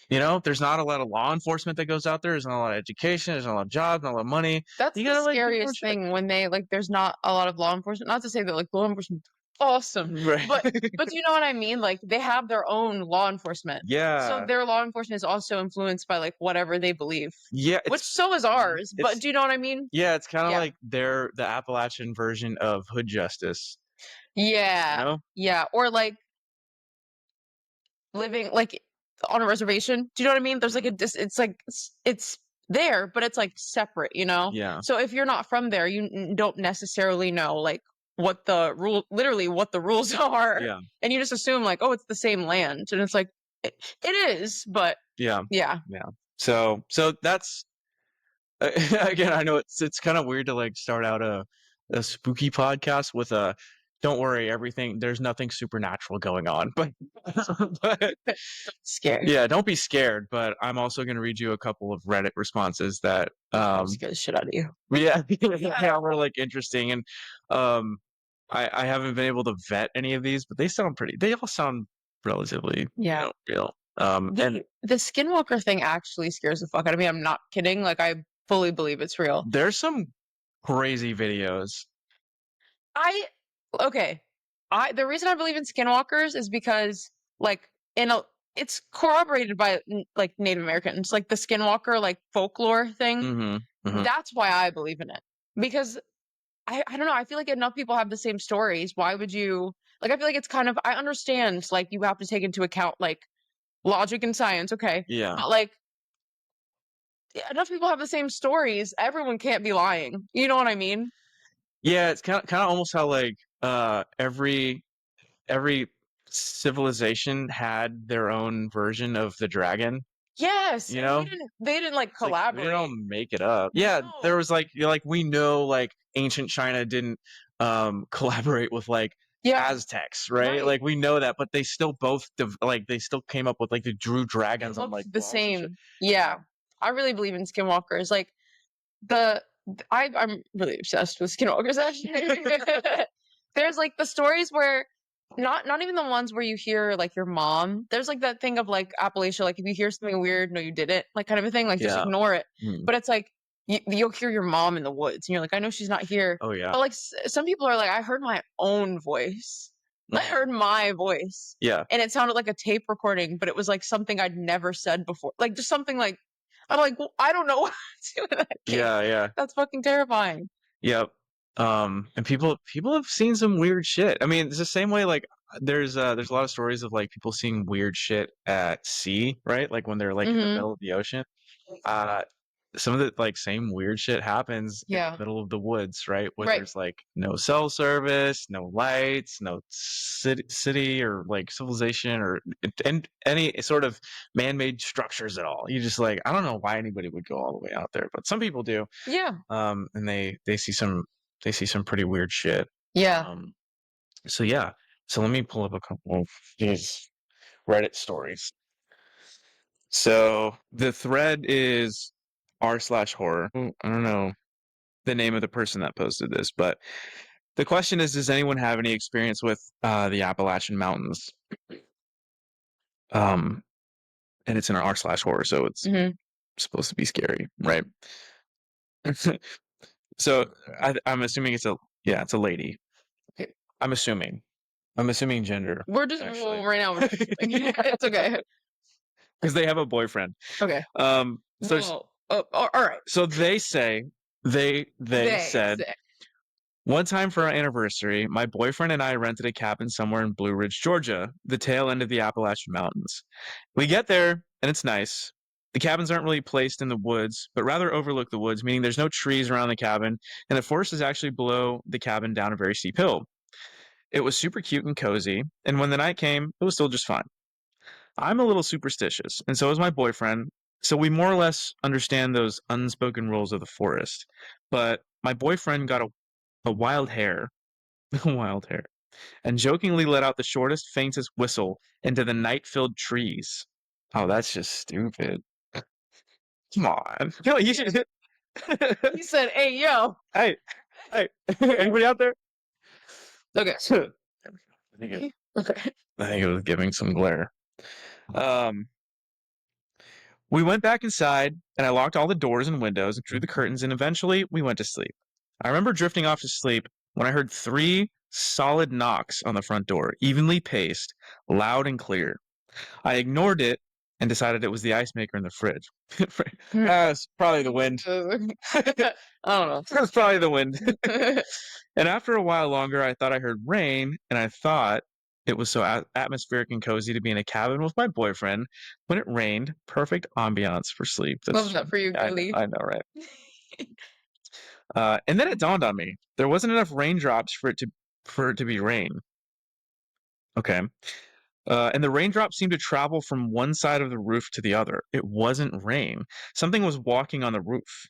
There's not a lot of law enforcement that goes out there. There's not a lot of education. There's not a lot of jobs, not a lot of money. That's You the gotta like do your own scariest shit. thing when they like there's not a lot of law enforcement. Not to say that like law enforcement awesome, Right. but you know what I mean? Like they have their own law enforcement. So Yeah. their law enforcement is also influenced by like whatever they believe. Yeah. Which so is ours. But it's do you know what I mean? yeah, it's kind of Yeah. like they're the Appalachian version of hood justice, Yeah. you know? Yeah. Or like living like on a reservation. Do you know what I mean? There's like it's like it's there, but it's like separate, you know? Yeah. So if you're not from there, you don't necessarily know like what the rules are. Yeah. And you just assume like, oh, it's the same land. And it's like it is, but Yeah. yeah. Yeah. So that's again, I know it's kind of weird to like start out a spooky podcast with a don't worry, there's nothing supernatural going on. But Scary. yeah, don't be scared. But I'm also going to read you a couple of Reddit responses that Scare the shit out of you. yeah, yeah, were like interesting. And I haven't been able to vet any of these, but they all sound relatively real. And The skinwalker thing actually scares the fuck out of me. I'm not kidding. Like I fully believe it's real. there's some crazy videos. The reason I believe in skinwalkers is because like it's corroborated by like Native Americans, like the skinwalker like folklore thing. Mm-hmm. That's why I believe in it. Because I don't know, I feel like enough people have the same stories. Why would you like I feel like it's kind of I understand like you have to take into account like logic and science, okay. Yeah. But like enough people have the same stories. Everyone can't be lying. You know what I mean? Yeah, it's kind of almost how like every civilization had their own version of the dragon. Yes. You and know? they didn't like It's like, we collaborate. didn't all make it up. Yeah, No. there was like we know like ancient China didn't collaborate with like Aztecs, right? Right. Like we know that, but they still both they still came up with like the drew dragons on like the walls and shit. same. Yeah. I really believe in skinwalkers. Like I'm really obsessed with skinwalkers actually. There's like the stories where not even the ones where you hear like your mom. There's like that thing of like Appalachia, like if you hear something weird, no, you didn't, like kind of a thing, like just Yeah. ignore it. Mm. But it's like you'll hear your mom in the woods, and you're like, I know she's not here. Oh yeah. But like some people are like, I heard my own voice. I heard my voice. Yeah. And it sounded like a tape recording, but it was like something I'd never said before. Like just something like I'm like, well, I don't know what to do with that kid. Yeah. That's fucking terrifying. Yep. And people have seen some weird shit. I mean, it's the same way like there's a lot of stories of like people seeing weird shit at sea, right? Like when they're like in the Mhm. middle of the ocean. Some of the like same weird shit happens in the middle of the woods, right? Where Right. there's like no cell service, no lights, no city or like civilization or and any sort of man-made structures at all. You just like I don't know why anybody would go all the way out there, but some people do. Yeah. And they see some pretty weird shit. Yeah. So yeah. So let me pull up a couple of these Reddit stories. So the thread is r/horror. I don't know the name of the person that posted this, but the question is, does anyone have any experience with the Appalachian Mountains? And it's an r/horror, so it's supposed to be scary, right? So I'm assuming it's a lady. Okay. I'm assuming gender. We're just right now. We're just, it's okay. Because they have a boyfriend. Okay. So all right. So they say they said one time for our anniversary, my boyfriend and I rented a cabin somewhere in Blue Ridge, Georgia, the tail end of the Appalachian Mountains. We get there and it's nice. The cabins aren't really placed in the woods, but rather overlook the woods, meaning there's no trees around the cabin, and the forest is actually below the cabin down a very steep hill. It was super cute and cozy, and when the night came, it was still just fine. I'm a little superstitious, and so is my boyfriend, so we more or less understand those unspoken rules of the forest. But my boyfriend got a wild hare, a wild hare, and jokingly let out the shortest, faintest whistle into the night-filled trees. Oh, that's just stupid. Come on. No, you should. He said, "Hey, yo." Hey, anybody out there? Okay. I Okay. think it was giving some glare. We went back inside, and I locked all the doors and windows and drew the curtains, and eventually we went to sleep. I remember drifting off to sleep when I heard 3 solid knocks on the front door, evenly paced, loud and clear. I ignored it and decided it was the ice maker in the fridge. It's probably the wind. I don't It's probably the wind. know. And after a while longer, I thought I heard rain, and I thought it was so atmospheric and cozy to be in a cabin with my boyfriend. When it rained, perfect ambiance for sleep. Love that for you, I Gilly. know, right? And then it dawned on me there wasn't enough raindrops for it to be rain. Okay. And the raindrops seemed to travel from one side of the roof to the other. It wasn't rain. Something was walking on the roof.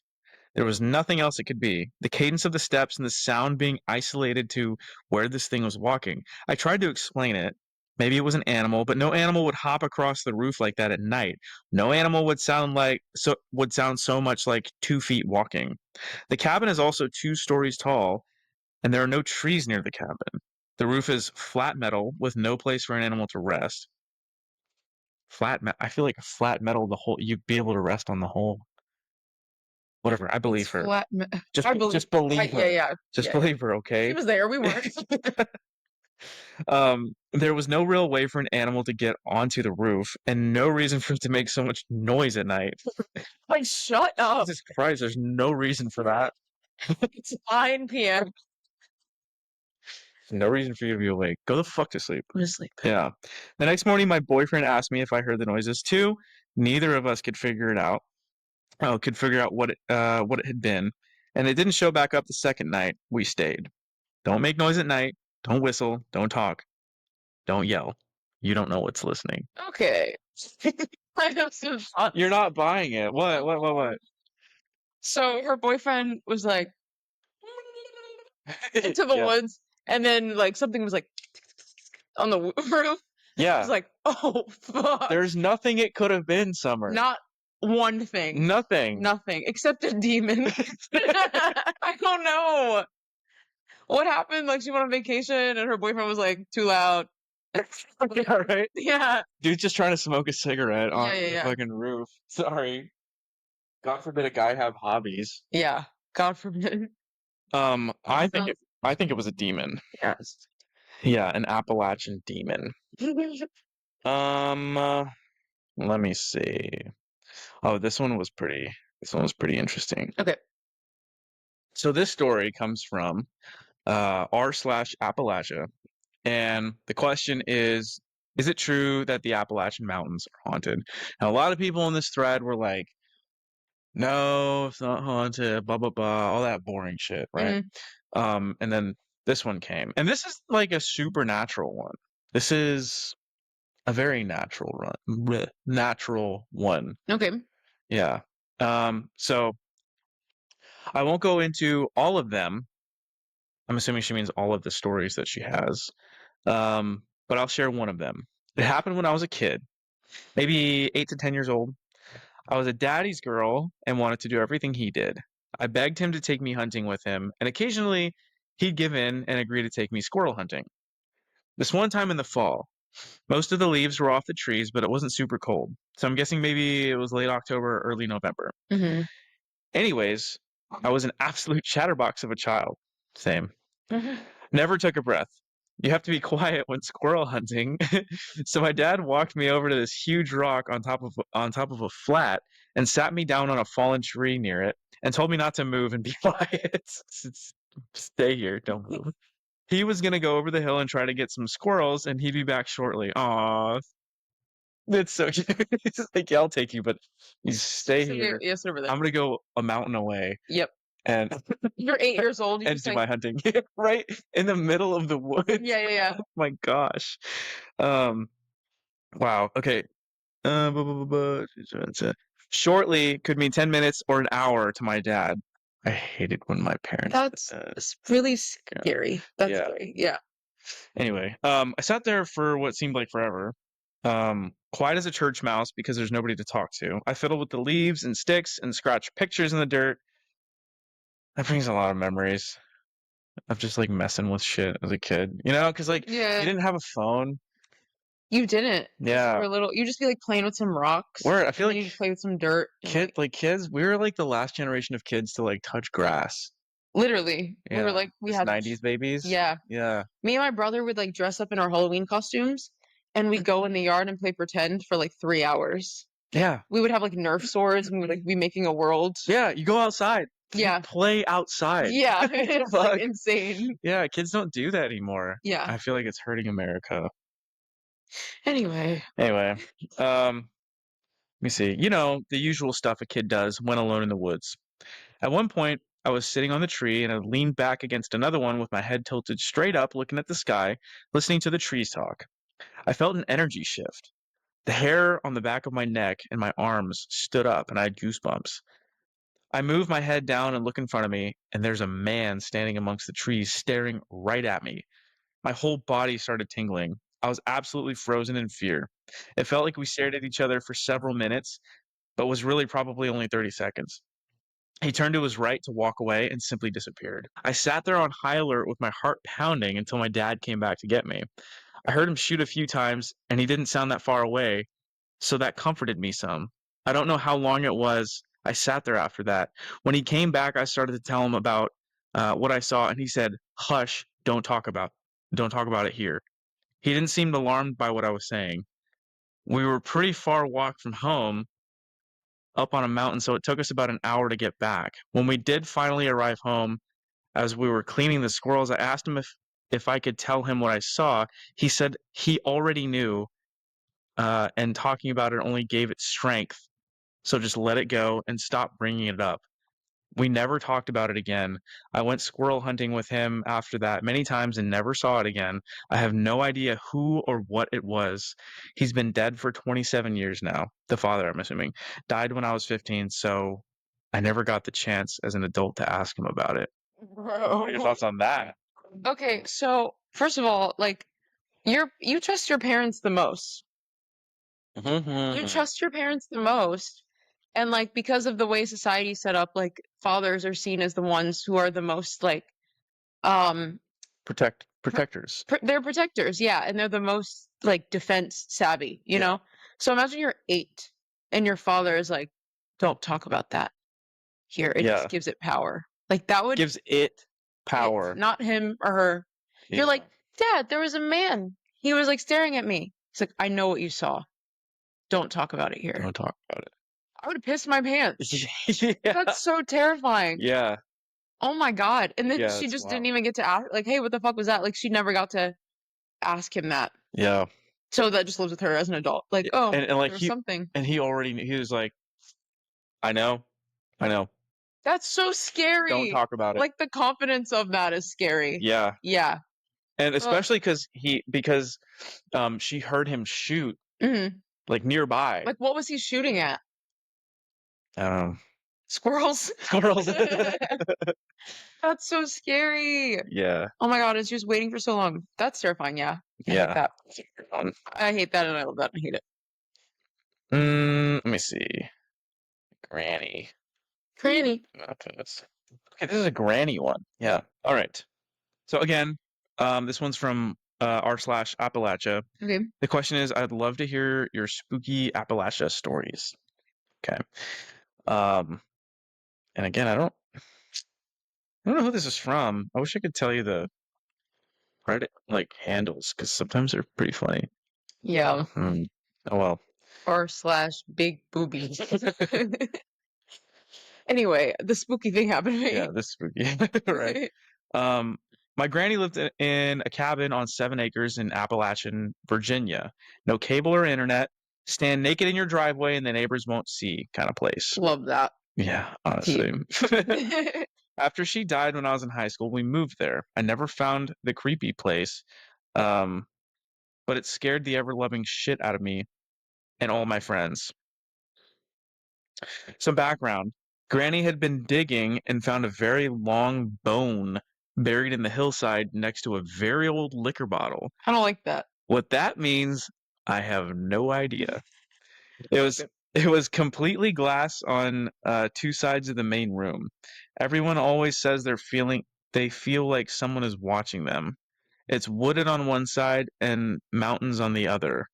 There was nothing else it could be. The cadence of the steps and the sound being isolated to where this thing was walking. I tried to explain it. Maybe it was an animal, but no animal would hop across the roof like that at night. No animal would sound so much like 2 feet walking. The cabin is also 2 stories tall, and there are no trees near the cabin. The roof is flat metal with no place for an animal to rest. I feel like a flat metal, you'd be able to rest on the whole. Whatever, I believe her. Just believe her. Yeah. Just believe her, She okay? was there. We weren't. There was no real way for an animal to get onto the roof, and no reason for it to make so much noise at night. Like, shut up. Jesus Christ, there's no reason for that. It's 9 p.m. No reason for you to be awake. Go the fuck to sleep. Go to sleep. Yeah. The next morning, my boyfriend asked me if I heard the noises too. Neither of us could figure it out. Could figure out what it had been, and it didn't show back up the second night. We stayed. Don't make noise at night. Don't whistle. Don't talk. Don't yell. You don't know what's listening. Okay. I have some thoughts. You're not buying it. What? So her boyfriend was like into the Yeah. woods, and then like something was like on the roof. I Yeah. was like, oh fuck. There's nothing it could have been, Summer. Not one thing. Nothing. Nothing except a demon. I don't know what happened. Like she went on vacation, and her boyfriend was like too loud. Yeah, right? Yeah. Dude's just trying to smoke a cigarette on the Yeah. fucking roof. Sorry. God forbid a guy have hobbies. Yeah. God forbid. I think it was a demon. Yes. Yeah, an Appalachian demon. Let me see. Oh, this one was pretty interesting. Okay. So this story comes from r/Appalachia, and the question is it true that the Appalachian Mountains are haunted? Now, a lot of people in this thread were like, no, it's not haunted, blah blah blah, all that boring shit, right? And then this one came, and this is like a supernatural one. This is a very natural one. Okay. Yeah. So I won't go into all of them. I'm assuming she means all of the stories that she has. But I'll share one of them. It happened when I was a kid, maybe 8 to 10 years old. I was a daddy's girl and wanted to do everything he did. I begged him to take me hunting with him, and occasionally he'd give in and agree to take me squirrel hunting. This one time in the fall, most of the leaves were off the trees, but it wasn't super cold. So I'm guessing maybe it was late October, early November. Mm-hmm. Anyways, I was an absolute chatterbox of a child. Same. Mm-hmm. Never took a breath. You have to be quiet when squirrel hunting. So my dad walked me over to this huge rock on top of a flat and sat me down on a fallen tree near it and told me not to move and be quiet. Stay here, don't move. He was gonna go over the hill and try to get some squirrels, and he'd be back shortly. Aw, it's so cute. He's like, yeah, I'll take you, but you stay here. Yes, over there. I'm gonna go a mountain away. Yep. And You're 8 years old. You and just do like, my hunting right in the middle of the woods. yeah. Oh my gosh. Wow. Okay. Shortly could mean 10 minutes or an hour to my dad. I hated when my parents That's did that. it's really scary. That's Yeah. scary. Yeah. Anyway, I sat there for what seemed like forever, quiet as a church mouse because there's nobody to talk to. I fiddled with the leaves and sticks and scratched pictures in the dirt. That brings a lot of memories of just like messing with shit as a kid, you know, because like you Yeah. didn't have a phone. You didn't. 'Cause Yeah. you were little. You just be like playing with some rocks. Where I feel and then like you play with some dirt. and, like, kids, we were like the last generation of kids to like touch grass. literally, we were Yeah, like we just had 90s babies. Yeah. Yeah. Me and my brother would like dress up in our Halloween costumes, and we'd go in the yard and play pretend for like 3 hours. Yeah. We would have like Nerf swords, and we would like be making a world. Yeah, you go outside. You Yeah. play outside. Yeah, it's like Fuck. insane. Yeah, kids don't do that anymore. Yeah. I feel like it's hurting America. Anyway, Anyway, let me see. You know, the usual stuff a kid does when alone in the woods. At one point, I was sitting on the tree and I leaned back against another one with my head tilted straight up, looking at the sky, listening to the trees talk. I felt an energy shift. The hair on the back of my neck and my arms stood up, and I had goosebumps. I moved my head down and look in front of me, and there's a man standing amongst the trees, staring right at me. My whole body started tingling. I was absolutely frozen in fear. It felt like we stared at each other for several minutes, but was really probably only 30 seconds. He turned to his right to walk away and simply disappeared. I sat there on high alert with my heart pounding until my dad came back to get me. I heard him shoot a few times, and he didn't sound that far away, so that comforted me some. I don't know how long it was. I sat there after that. When he came back, I started to tell him about what I saw, and he said, "Hush, don't talk about it here." He didn't seem alarmed by what I was saying. We were pretty far walk from home, up on a mountain, so it took us about an hour to get back. When we did finally arrive home, as we were cleaning the squirrels, I asked him if I could tell him what I saw. He said he already knew, and talking about it only gave it strength. So just let it go and stop bringing it up. We never talked about it again. I went squirrel hunting with him after that many times and never saw it again. I have no idea who or what it was. He's been dead for 27 years now. The father, I'm assuming, died when I was 15, so I never got the chance as an adult to ask him about it. What are your bro. thoughts on that? Okay, so first of all, like you trust your parents the most. You trust your parents the most. And like because of the way society's set up, like fathers are seen as the ones who are the most like um Protectors. they're protectors, yeah, and they're the most like defense savvy, you Yeah. know? So imagine you're 8 and your father is like, "Don't talk about that here. It Yeah. just gives it power." Like that would Gives it power. not him or her. You're like, "Dad, there was a man. He was like staring at me." It's like, "I know what you saw. Don't talk about it here." Don't talk about I would piss my pants. it. Yeah. That's so terrifying. Yeah. Oh my God. And then Yeah, she that's just wild. didn't even get to ask, like, "Hey, what the fuck was that?" Like, she never got to ask him that. Yeah. So that just lives with her as an adult. Like, oh, And like there was he something. and he already knew. He was like, I know. That's so Don't scary. talk about it. Like, the confidence of that is scary. Yeah. Yeah. And Ugh. especially because she heard him shoot Mhm. like nearby. Like, what was he shooting at? Squirrels? Squirrels. That's so scary. Yeah. Oh my God, it's just waiting for so long. That's terrifying. Yeah. I hate Yeah. that. I hate that and I love that. I hate it. Let me see. Granny. Granny. Okay, this is a granny one. Yeah. All right. So again, this one's from r/Appalachia. Okay. The question is, I'd love to hear your spooky Appalachia stories. Okay. And again, I don't know who this is from. I wish I could tell you the Reddit like handles because sometimes they're pretty funny. Yeah. Oh well. r/big boobies. Anyway, the spooky thing happened to me. Yeah, this spooky. Right. My granny lived in a cabin on 7 acres in Appalachian, Virginia. No cable or internet. Stand naked in your driveway and the neighbors won't see kind of place. Love that. Yeah, honestly. After she died when I was in high school, we moved there. I never found the creepy place, but it scared the ever-loving shit out of me and all my friends. Some background. Granny had been digging and found a very long bone buried in the hillside next to a very old liquor bottle. I don't like that. What that means, I have no idea. It was Okay. it was completely glass on two sides of the main room. Everyone always says they feel like someone is watching them. It's wooded on one side and mountains on the other.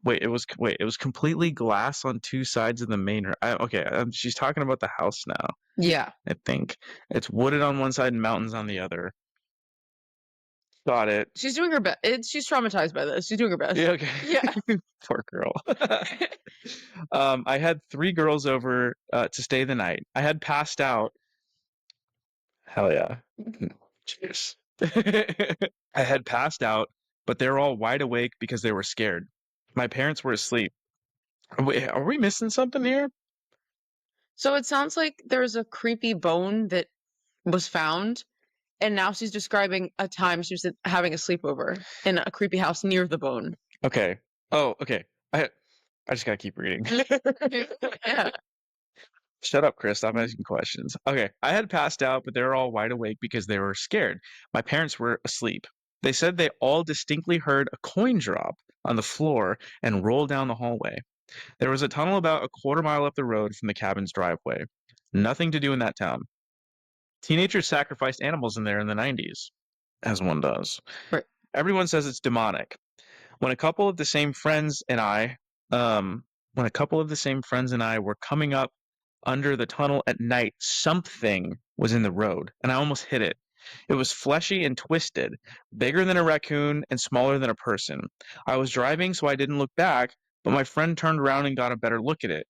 It was completely glass on two sides of the main room. Okay, she's talking about the house now. Yeah. I think it's wooded on one side and mountains on the other. Got it. She's doing her best. She's traumatized by this. She's doing her best. Yeah. Okay. Yeah. Poor girl. I had 3 girls over to stay the night. I had passed out. Hell yeah. Cheers. I had passed out, but they were all wide awake because they were scared. My parents were asleep. Wait, are we missing something here? So it sounds like there's a creepy bone that was found, and now she's describing a time she was having a sleepover in a creepy house near the bone. Okay. Oh, okay. I just gotta keep reading. Yeah. Shut up, Chris. Stop asking questions. Okay. I had passed out, but they were all wide awake because they were scared. My parents were asleep. They said they all distinctly heard a coin drop on the floor and roll down the hallway. There was a tunnel about a quarter mile up the road from the cabin's driveway. Nothing to do in that town. Teenagers sacrificed animals in there in the 90s, as one does. Right. Everyone says it's demonic. When a couple of the same friends and I were coming up under the tunnel at night, something was in the road, and I almost hit it. It was fleshy and twisted, bigger than a raccoon and smaller than a person. I was driving, so I didn't look back, but my friend turned around and got a better look at it.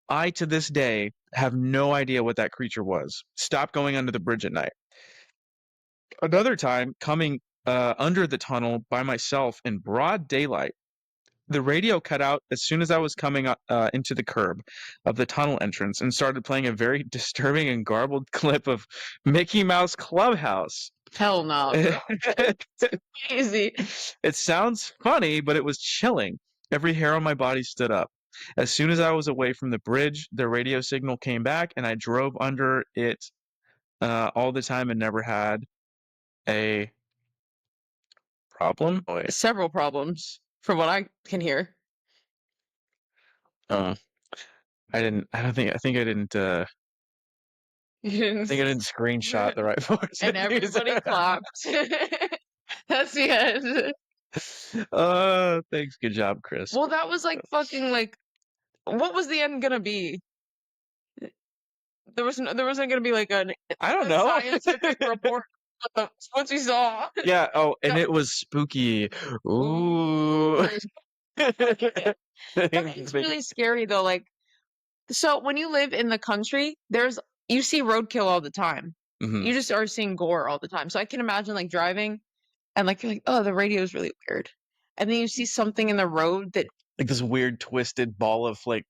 I, to this day, have no idea what that creature was. Stop going under the bridge at night. Another time, coming under the tunnel by myself in broad daylight, the radio cut out as soon as I was coming into the curb of the tunnel entrance and started playing a very disturbing and garbled clip of Mickey Mouse Clubhouse. Hell no. Crazy. It sounds funny, but it was chilling. Every hair on my body stood up. As soon as I was away from the bridge, the radio signal came back, and I drove under it all the time and never had a problem. Several problems, from what I can hear. I think I didn't. I think I didn't screenshot the right voice. And everybody clapped. That's the end. Thanks. Good job, Chris. Well, that was like fucking like, what was the end gonna be? There wasn't gonna be like a scientific report of what you saw. Yeah. Oh, and it was spooky. Ooh. It's really scary though. Like, so when you live in the country, you see roadkill all the time. Mhm. You just are seeing gore all the time. So I can imagine like driving and like you're like, oh, the radio is really weird. And then you see something in the road that Like this weird twisted ball of like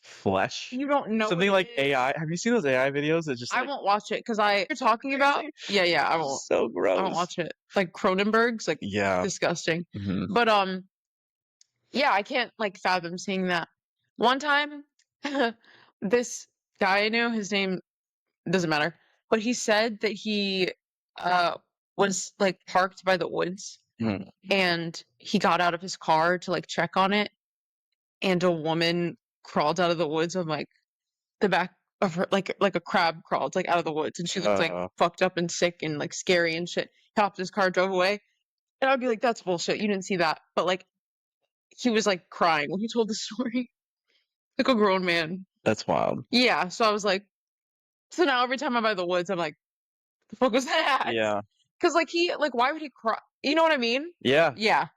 flesh. you don't know. Something what like it is. AI. Have you seen those AI videos? It's just I won't watch it because you're talking about. Yeah, I won't. so gross. I won't watch it. Like Cronenberg's, like Yeah. disgusting. Mhm. But yeah, I can't like fathom seeing that. One time, this guy I knew, his name doesn't matter, but he said that he was like parked by the woods Mhm. and he got out of his car to like check on it, and a woman crawled out of the woods on like the back of her, like a crab crawled like out of the woods, and she looked like fucked up and sick and like scary and shit. Hopped his car, drove away, and I'd be like, "That's bullshit. You didn't see that." But like, he was like crying when he told the story, like a grown man. That's wild. Yeah. So I was like, so now every time I'm by the woods, I'm like, "The fuck was that?" Yeah. Because like why would he cry? You know what I mean? Yeah. Yeah.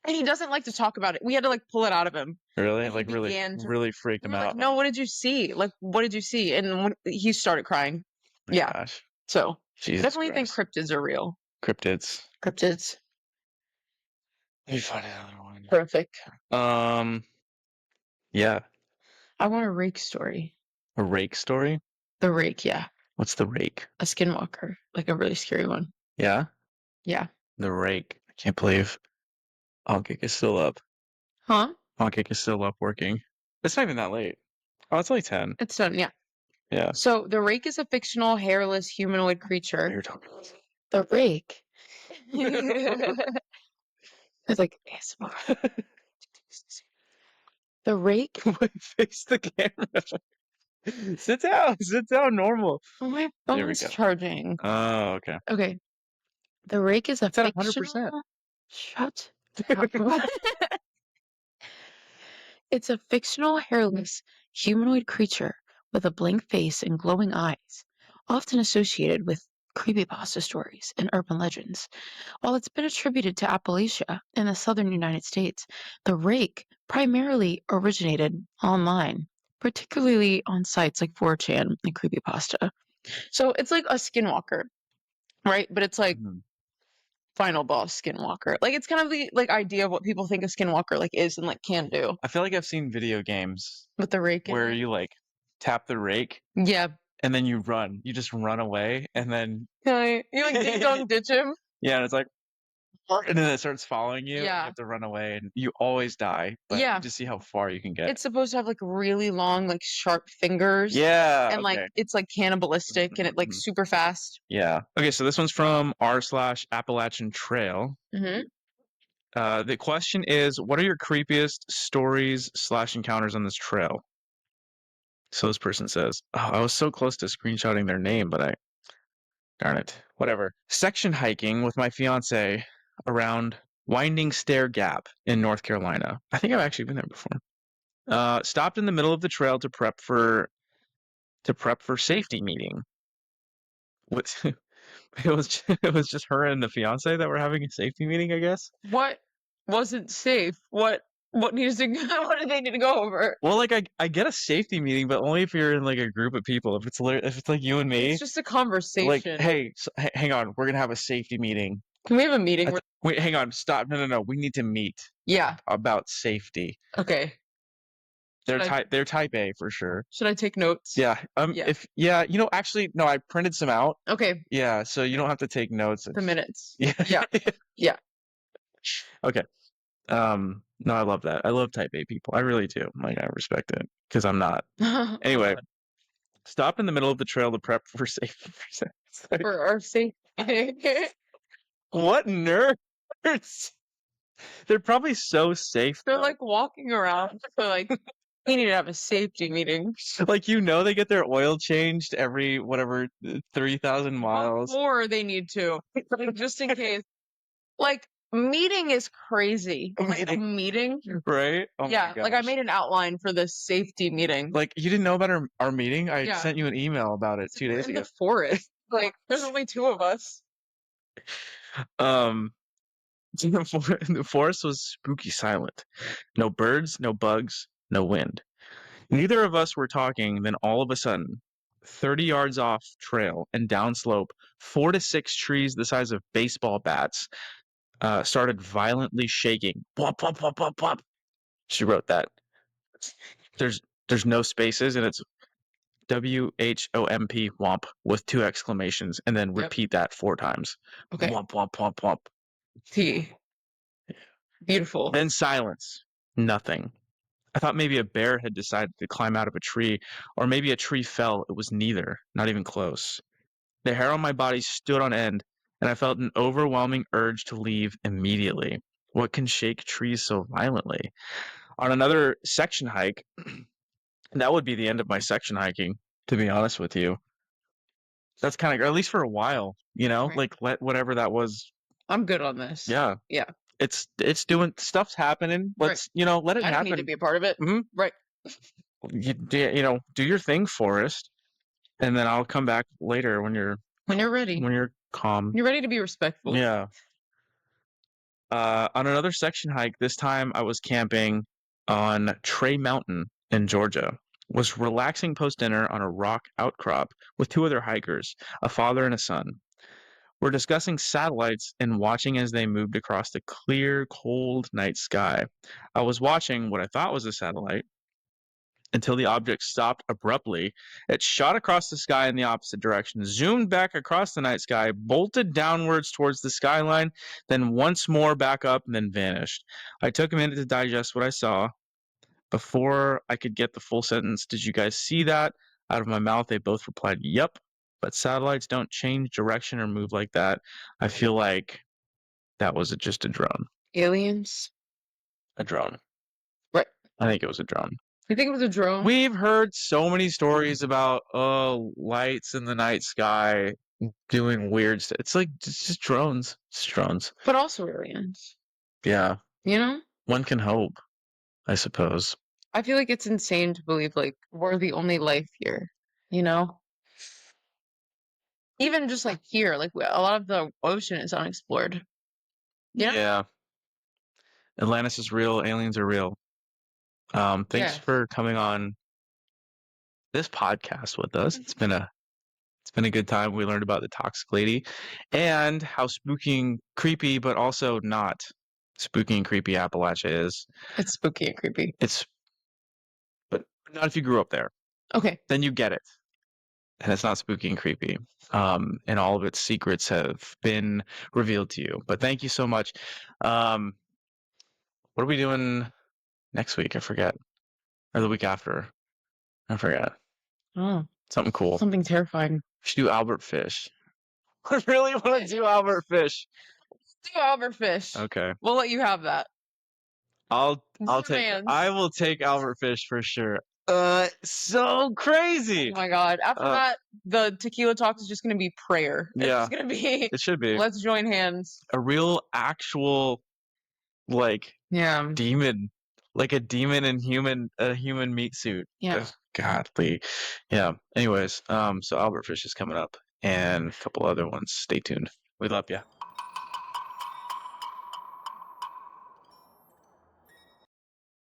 And he doesn't like to talk about it. We had to like pull it out of him. Really? And he Like really, began to- really freaked We him were out. like, no, what did you see? Like, what did you see? And he started crying. My Yeah. Gosh. So Jesus definitely think Christ. cryptids are real. Cryptids. Cryptids. Let me find another one. Perfect. Yeah. I want a rake story. A rake story? The rake, yeah. What's the rake? A skinwalker. Like a really scary one. Yeah? Yeah. The rake. I can't believe Kick is still up. Huh? Kick is still up working. It's not even that late. Oh, it's only 10. It's done, yeah. Yeah. So the rake is a fictional, hairless humanoid creature. You're talking about. The rake. It's like ASMR. The rake. Face the camera. Sit down, normal. Oh, my There we phone's go. charging. Oh, okay. Okay. The rake is a It's at 100%. fictional. Shut up. It's a fictional, hairless, humanoid creature with a blank face and glowing eyes, often associated with creepypasta stories and urban legends. While it's been attributed to Appalachia in the southern United States, the rake primarily originated online, particularly on sites like 4chan and creepypasta. So it's like a skinwalker, right? But it's like Mhm. final boss skinwalker. Like it's kind of the like idea of what people think a skinwalker like is and like can do I feel like I've seen video games with the rake. where in it. you like tap the rake Yeah. and then you run. You just run away and then You like ding dong ditch him. yeah, and it's like and then it starts following you. And Yeah. you have to run away and you always die. But Yeah. just see how far you can get. It's supposed to have like really long, like sharp fingers. Yeah. And like okay. it's like cannibalistic and it like Mhm. super fast. Yeah. Okay, so this one's from r/Appalachian Trail. Mm-hmm. The question is, what are your creepiest stories / encounters on this trail? So this person says, oh, I was so close to screenshotting their name, but darn it, whatever. Section hiking with my fiance around Winding Stair Gap in North Carolina. I think I've actually been there before. Stopped in the middle of the trail to prep for safety meeting. What? it was just her and the fiance that were having a safety meeting, I guess. What wasn't safe? What needs to what did they need to go over? Well, like I get a safety meeting, but only if you're in like a group of people. If it's like you and me, It's just a conversation. like, hey, hang on, we're gonna have a safety meeting. Can we have a meeting? Wait, hang on, stop. No. We need to meet Yeah. about safety. Okay. They're type A for sure. Should I take notes? Yeah. Yeah. Actually, no, I printed some out. Okay. Yeah, so you don't have to take notes. The minutes. Yeah. Yeah. Yeah. Okay. No, I love that. I love type A people. I really do. Like, I respect it because I'm not. Anyway, stopped in the middle of the trail to prep for safety. For our safety. What nerds? They're probably so safe. They're though. like walking around. So like we need to have a safety meeting. Like, they get their oil changed every whatever 3,000 miles. Before they need to, just in case. Like meeting is crazy. Like, a meeting, right? Oh yeah. my Like I gosh. made an outline for this safety meeting. Like, you didn't know about our meeting? I Yeah. sent you an email about it 2 We're days in ago. the forest. Like there's only two of us. The forest was spooky silent. No birds, no bugs, no wind. Neither of us were talking, then all of a sudden, 30 yards off trail and downslope, 4 to 6 trees the size of baseball bats started violently shaking. Whop, whop, whop, whop, whop. She wrote that. There's no spaces, and it's WHOMP womp with 2 exclamations, and then Yep. repeat that 4 times. Okay. Womp, womp, womp, womp. T. Beautiful. Then silence. Nothing. I thought maybe a bear had decided to climb out of a tree, or maybe a tree fell. It was neither, not even close. The hair on my body stood on end, and I felt an overwhelming urge to leave immediately. What can shake trees so violently? On another section hike, that would be the end of my section hiking, to be honest with you. That's kind of, at least for a while, Right. like let whatever that was. I'm good on this. Yeah. Yeah. It's doing, stuff's happening. Let's, let it I don't happen. need to be a part of it. Mhm. Right. Do your thing, Forrest, and then I'll come back later when you're ready. when you're calm. You're ready to be respectful. Yeah. On another section hike, this time I was camping on Trey Mountain in Georgia. Was relaxing post dinner on a rock outcrop with 2 other hikers, a father and a son. We're discussing satellites and watching as they moved across the clear, cold night sky. I was watching what I thought was a satellite until the object stopped abruptly. It shot across the sky in the opposite direction, zoomed back across the night sky, bolted downwards towards the skyline, then once more back up, and then vanished. I took a minute to digest what I saw. Before I could get the full sentence, did you guys see that? Out of my mouth, they both replied, yep. But satellites don't change direction or move like that. I feel like that was just a drone. Aliens? A drone. Right. I think it was a drone. You think it was a drone? We've heard so many stories about lights in the night sky doing weird stuff. It's like just drones. It's drones. But also aliens. Yeah. You know? One can hope, I suppose. I feel like it's insane to believe like we're the only life here, you know? Even just like here, like a lot of the ocean is unexplored. Yeah. Yeah. Atlantis is real. Aliens are real. Thanks Yeah. for coming on this podcast with us. It's been a good time. We learned about the toxic lady and how spooky and creepy, but also not spooky and creepy Appalachia is. It's spooky and creepy. But not if you grew up there. Okay. Then you get it. And it's not spooky and creepy. And all of its secrets have been revealed to you. But thank you so much. What are we doing next week? I forget. Or the week after. I forget. Oh, Something cool. something terrifying. We should do Albert Fish. I really want to do Albert Fish. Do Albert Fish. Okay. We'll let you have that. I Demands. will take Albert Fish for sure. So crazy. Oh my god. After that, the tequila talk is just gonna be prayer. It's Yeah. just gonna be It should be. let's join hands. A real actual like Yeah. demon. Like a demon and a human meat suit. Yeah. Ugh, godly. Yeah. Anyways, so Albert Fish is coming up and a couple other ones. Stay tuned. We love you.